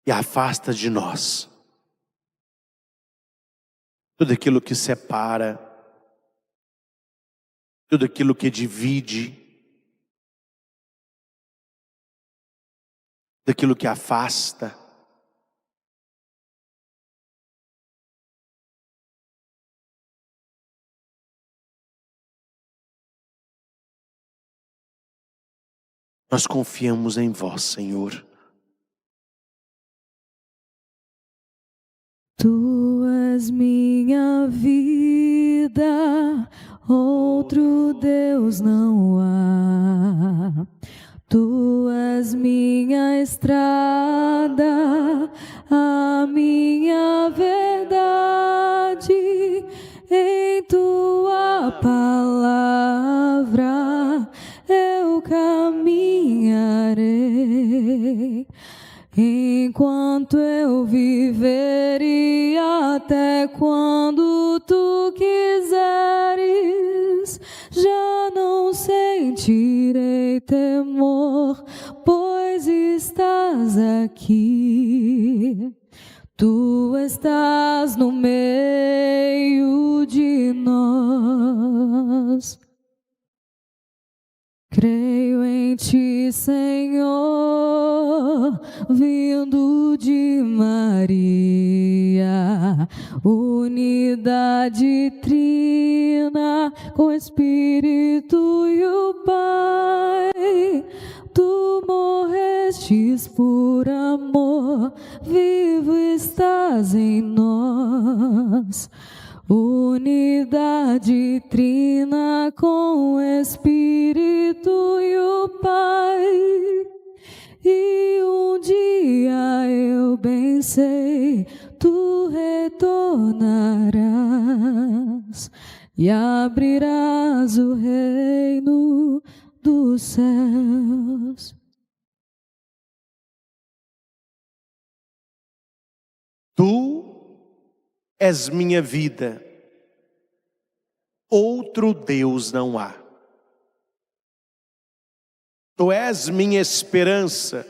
E afasta de nós tudo aquilo que separa, tudo aquilo que divide, tudo aquilo que afasta. Nós confiamos em vós, Senhor. Tu és minha vida, outro Deus não há. Tu és minha estrada, a minha verdade. Em tua palavra eu caminharei. Enquanto eu viver e até quando tu quiseres, já não sentirei temor, pois estás aqui. Tu estás no meio de nós. Creio em Ti, Senhor, vindo de Maria, unidade trina com o Espírito e o Pai. Tu morrestes por amor, vivo estás em nós. Unidade trina com o Espírito e o Pai. E um dia eu bem sei, tu retornarás e abrirás o reino dos céus. Tu és minha vida, outro Deus não há. Tu és minha esperança,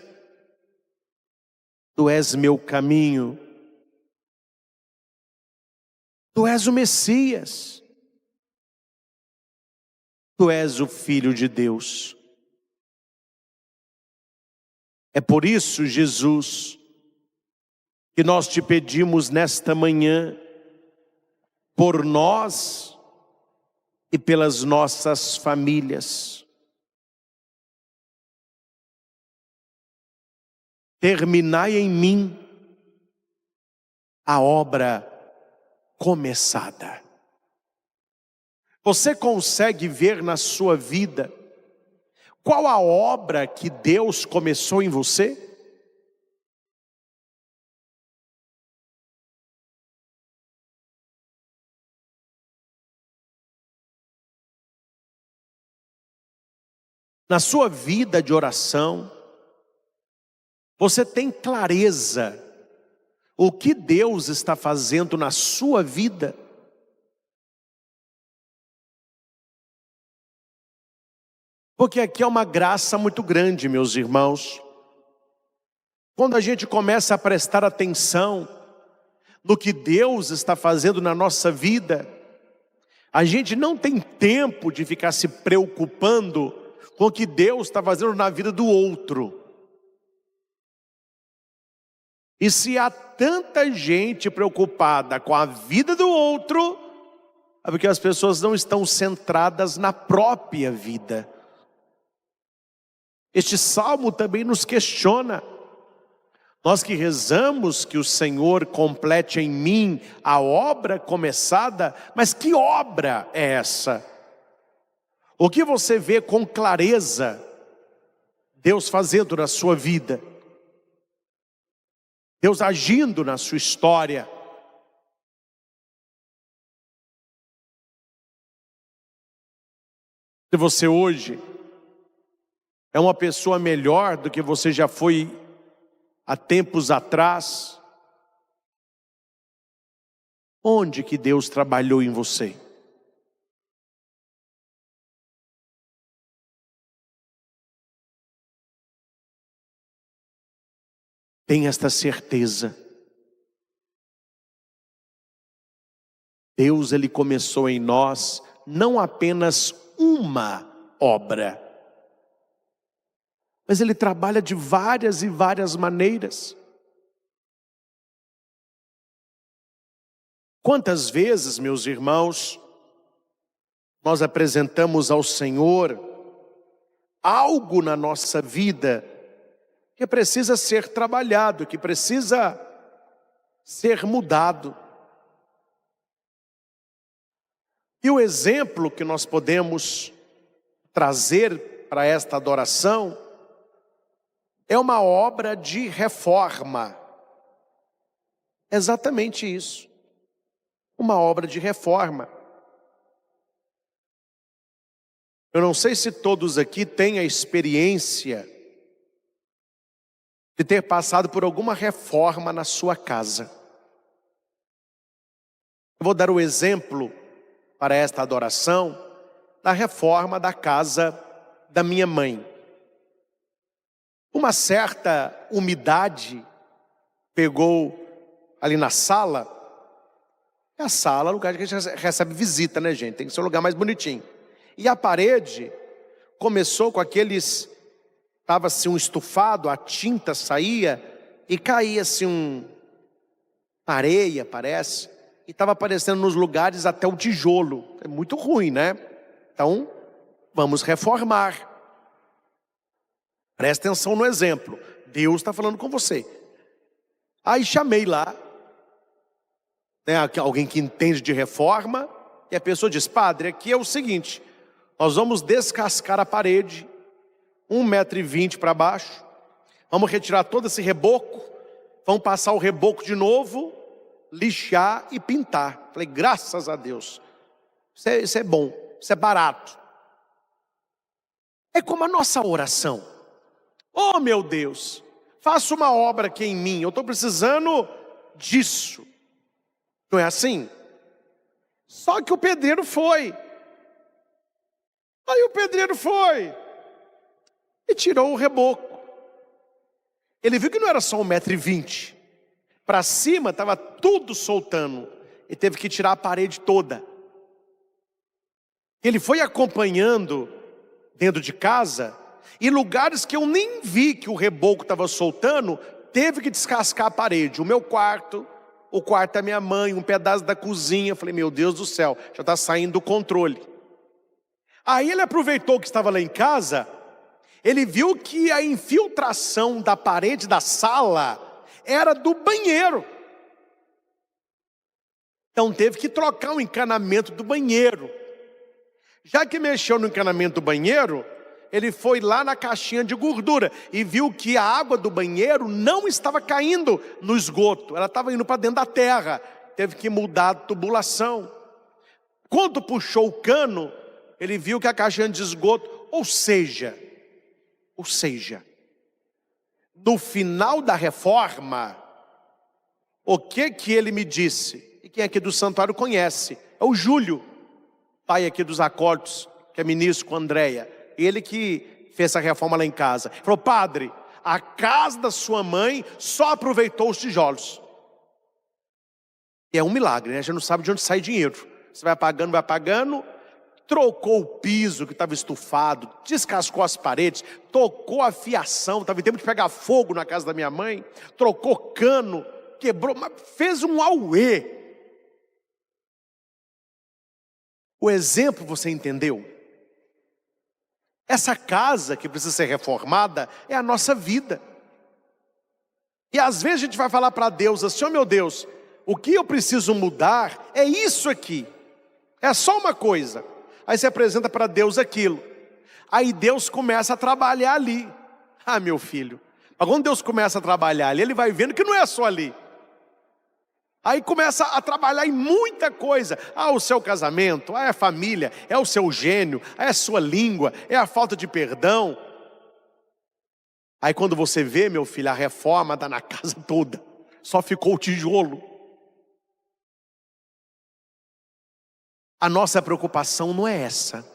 Tu és meu caminho, Tu és o Messias, Tu és o Filho de Deus. É por isso, Jesus, que nós te pedimos nesta manhã, por nós e pelas nossas famílias. Terminai em mim a obra começada. Você consegue ver na sua vida qual a obra que Deus começou em você? Na sua vida de oração, você tem clareza o que Deus está fazendo na sua vida? Porque aqui é uma graça muito grande, meus irmãos. Quando a gente começa a prestar atenção no que Deus está fazendo na nossa vida, a gente não tem tempo de ficar se preocupando com o que Deus está fazendo na vida do outro. E se há tanta gente preocupada com a vida do outro, é porque as pessoas não estão centradas na própria vida. Este salmo também nos questiona. Nós que rezamos que o Senhor complete em mim a obra começada, mas que obra é essa? O que você vê com clareza Deus fazendo na sua vida? Deus agindo na sua história? Se você hoje é uma pessoa melhor do que você já foi há tempos atrás, onde que Deus trabalhou em você? Tenha esta certeza. Deus, Ele começou em nós não apenas uma obra, mas Ele trabalha de várias e várias maneiras. Quantas vezes, meus irmãos, nós apresentamos ao Senhor algo na nossa vida que precisa ser trabalhado, que precisa ser mudado. E o exemplo que nós podemos trazer para esta adoração é uma obra de reforma. Exatamente isso. Uma obra de reforma. Eu não sei se todos aqui têm a experiência de ter passado por alguma reforma na sua casa. Eu vou dar o exemplo para esta adoração da reforma da casa da minha mãe. Uma certa umidade pegou ali na sala. A sala é o lugar que a gente recebe visita, né, gente? Tem que ser um lugar mais bonitinho. E a parede começou com aqueles... Estava-se um estufado, a tinta saía e caía-se areia, parece. E estava aparecendo nos lugares até o tijolo. É muito ruim, né? Então, vamos reformar. Presta atenção no exemplo. Deus está falando com você. Aí chamei lá, né, alguém que entende de reforma. E a pessoa diz: padre, aqui é o seguinte, nós vamos descascar a parede 1,20 m para baixo, vamos retirar todo esse reboco, vamos passar o reboco de novo, lixar e pintar. Falei, graças a Deus, isso é bom, isso é barato. É como a nossa oração. Oh meu Deus, faça uma obra aqui em mim, eu estou precisando disso. Não é assim? Só que o pedreiro foi. Aí o pedreiro foi e tirou o reboco. Ele viu que não era só 1,20 m. Para cima estava tudo soltando. Ele teve que tirar a parede toda. Ele foi acompanhando dentro de casa, e lugares que eu nem vi que o reboco estava soltando, teve que descascar a parede. O meu quarto, o quarto da minha mãe, um pedaço da cozinha. Eu falei, meu Deus do céu, já está saindo do controle. Aí ele aproveitou que estava lá em casa, ele viu que a infiltração da parede da sala era do banheiro. Então teve que trocar o encanamento do banheiro. Já que mexeu no encanamento do banheiro, ele foi lá na caixinha de gordura e viu que a água do banheiro não estava caindo no esgoto, ela estava indo para dentro da terra. Teve que mudar a tubulação. Quando puxou o cano, ele viu que a caixinha de esgoto, ou seja, no final da reforma, o que ele me disse? E quem aqui do santuário conhece? É o Júlio, pai aqui dos acólitos, que é ministro com a Andréia. Ele que fez essa reforma lá em casa. Ele falou, padre, a casa da sua mãe só aproveitou os tijolos. E é um milagre, né? A gente não sabe de onde sai dinheiro. Você vai apagando, trocou o piso que estava estufado, descascou as paredes, tocou a fiação, estava em tempo de pegar fogo na casa da minha mãe, trocou cano, quebrou, mas fez um auê. O exemplo você entendeu? Essa casa que precisa ser reformada é a nossa vida. E às vezes a gente vai falar para Deus assim, oh meu Deus, o que eu preciso mudar é isso aqui. É só uma coisa. Aí você apresenta para Deus aquilo. Aí Deus começa a trabalhar ali. Ah, meu filho. Mas quando Deus começa a trabalhar ali, Ele vai vendo que não é só ali. Aí começa a trabalhar em muita coisa. Ah, o seu casamento, é a família, é o seu gênio, é a sua língua, é a falta de perdão. Aí quando você vê, meu filho, a reforma está na casa toda. Só ficou o tijolo. A nossa preocupação não é essa.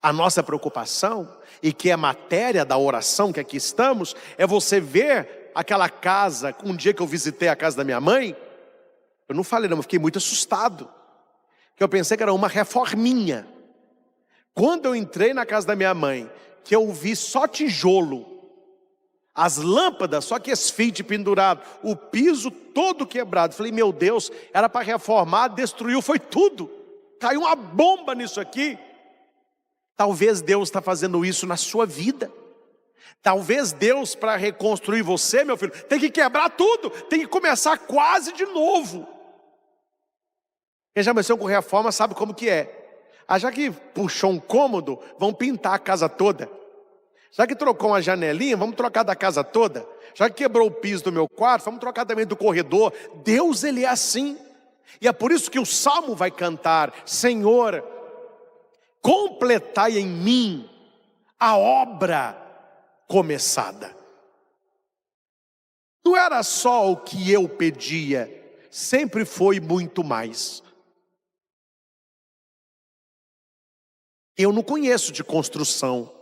A nossa preocupação, e que é matéria da oração que aqui estamos, é você ver aquela casa. Um dia que eu visitei a casa da minha mãe, eu não falei não, eu fiquei muito assustado, que eu pensei que era uma reforminha. Quando eu entrei na casa da minha mãe, que eu vi só tijolo, as lâmpadas, só que esfite pendurado, o piso todo quebrado, falei, meu Deus, era para reformar, destruiu, foi tudo, caiu uma bomba nisso aqui. Talvez Deus está fazendo isso na sua vida. Talvez Deus, para reconstruir você, meu filho, tem que quebrar tudo, tem que começar quase de novo. Quem já mexeu com reforma sabe como que é. Ah, já que puxou um cômodo, vamos pintar a casa toda. Já que trocou uma janelinha, vamos trocar da casa toda. Já que quebrou o piso do meu quarto, vamos trocar também do corredor. Deus, Ele é assim. E é por isso que o Salmo vai cantar, Senhor, completai em mim a obra começada. Não era só o que eu pedia, sempre foi muito mais. Eu não conheço de construção,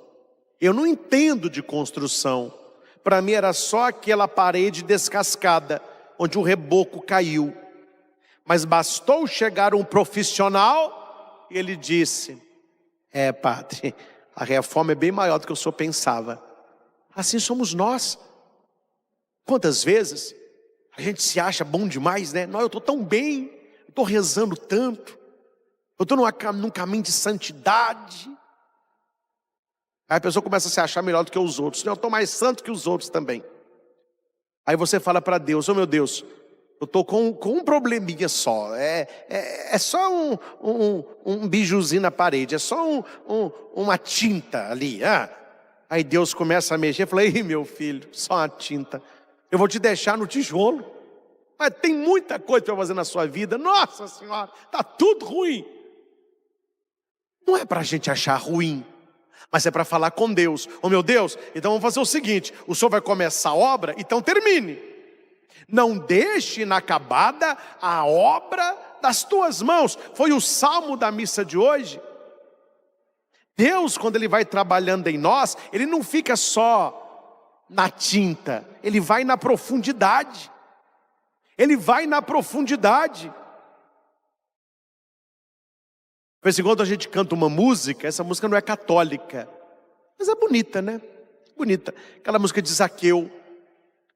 eu não entendo de construção. Para mim era só aquela parede descascada, onde o reboco caiu. Mas bastou chegar um profissional e ele disse, padre, a reforma é bem maior do que o senhor pensava. Assim somos nós. Quantas vezes a gente se acha bom demais, né? Não, eu estou tão bem, eu estou rezando tanto, eu estou num caminho de santidade. Aí a pessoa começa a se achar melhor do que os outros. Eu estou mais santo que os outros também. Aí você fala para Deus, oh meu Deus, eu estou com um probleminha só. É só um bijuzinho na parede, é só uma tinta ali. Aí Deus começa a mexer e fala, ei meu filho, só uma tinta. Eu vou te deixar no tijolo. Mas tem muita coisa para fazer na sua vida. Nossa Senhora, está tudo ruim. Não é para a gente achar ruim, mas é para falar com Deus. Oh meu Deus, então vamos fazer o seguinte, o senhor vai começar a obra, então termine. Não deixe inacabada a obra das tuas mãos. Foi o salmo da missa de hoje. Deus, quando Ele vai trabalhando em nós, Ele não fica só na tinta, Ele vai na profundidade. Ele vai na profundidade. De vez em quando a gente canta uma música, essa música não é católica, mas é bonita, né? Bonita. Aquela música de Zaqueu.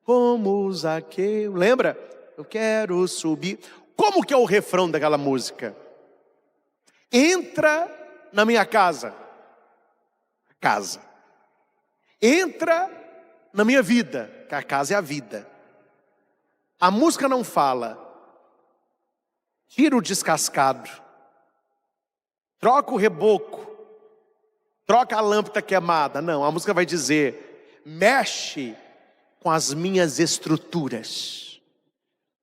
como Zaqueu. Lembra? Eu quero subir. Como que é o refrão daquela música? Entra na minha casa. Casa. Entra na minha vida, que a casa é a vida. A música não fala, tira o descascado, troca o reboco, troca a lâmpada queimada. Não, a música vai dizer, mexe com as minhas estruturas.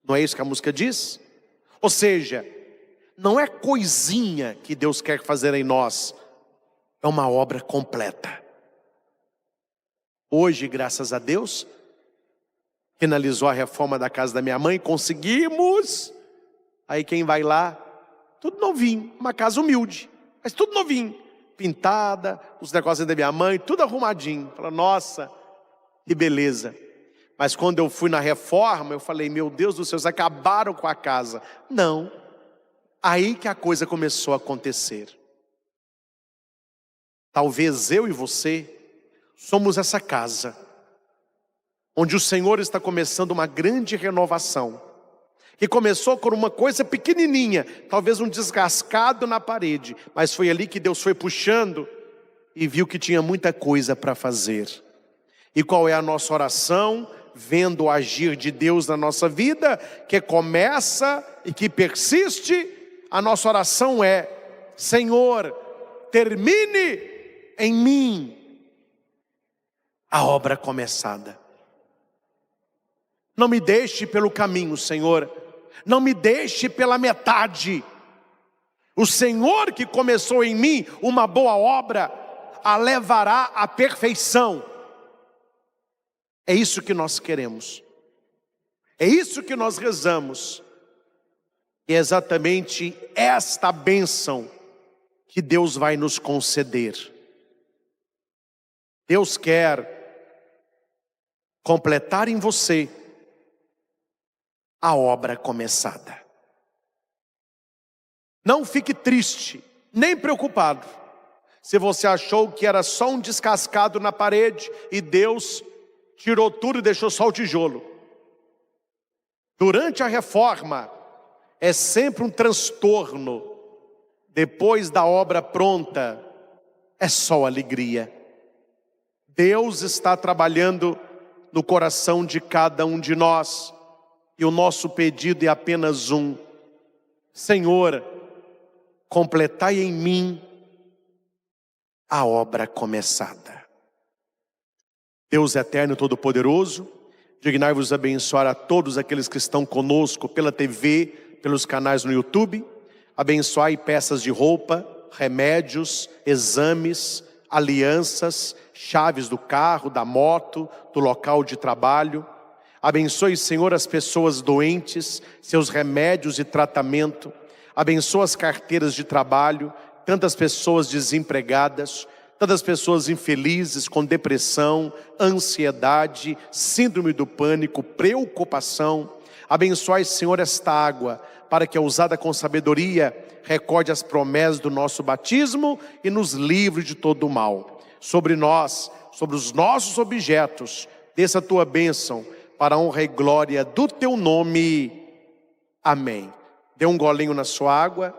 Não é isso que a música diz? Ou seja, não é coisinha que Deus quer fazer em nós, é uma obra completa. Hoje, graças a Deus, finalizou a reforma da casa da minha mãe, conseguimos. Aí quem vai lá, tudo novinho, uma casa humilde, mas tudo novinho, pintada, os negócios da minha mãe, tudo arrumadinho. Fala, nossa, que beleza. Mas quando eu fui na reforma, eu falei, meu Deus do céu, vocês acabaram com a casa. Não, aí que a coisa começou a acontecer. Talvez eu e você somos essa casa, onde o Senhor está começando uma grande renovação, que começou com uma coisa pequenininha, talvez um descascado na parede, mas foi ali que Deus foi puxando e viu que tinha muita coisa para fazer. E qual é a nossa oração? Vendo o agir de Deus na nossa vida, que começa e que persiste, a nossa oração é, Senhor, termine em mim a obra começada. Não me deixe pelo caminho, Senhor. Não me deixe pela metade. O Senhor que começou em mim uma boa obra, a levará à perfeição. É isso que nós queremos. É isso que nós rezamos. E é exatamente esta bênção que Deus vai nos conceder. Deus quer completar em você a obra começada. Não fique triste, nem preocupado, se você achou que era só um descascado na parede e Deus tirou tudo e deixou só o tijolo. Durante a reforma, é sempre um transtorno. Depois da obra pronta, é só alegria. Deus está trabalhando no coração de cada um de nós. E o nosso pedido é apenas um. Senhor, completai em mim a obra começada. Deus eterno e todo-poderoso, dignai-vos abençoar a todos aqueles que estão conosco pela TV, pelos canais no YouTube. Abençoai peças de roupa, remédios, exames, alianças, chaves do carro, da moto, do local de trabalho. Abençoe, Senhor, as pessoas doentes, seus remédios e tratamento. Abençoa as carteiras de trabalho, tantas pessoas desempregadas, tantas pessoas infelizes, com depressão, ansiedade, síndrome do pânico, preocupação. Abençoe, Senhor, esta água, para que, usada com sabedoria, recorde as promessas do nosso batismo e nos livre de todo o mal. Sobre nós, sobre os nossos objetos, desça a tua bênção, para a honra e glória do teu nome. Amém. Dê um golinho na sua água.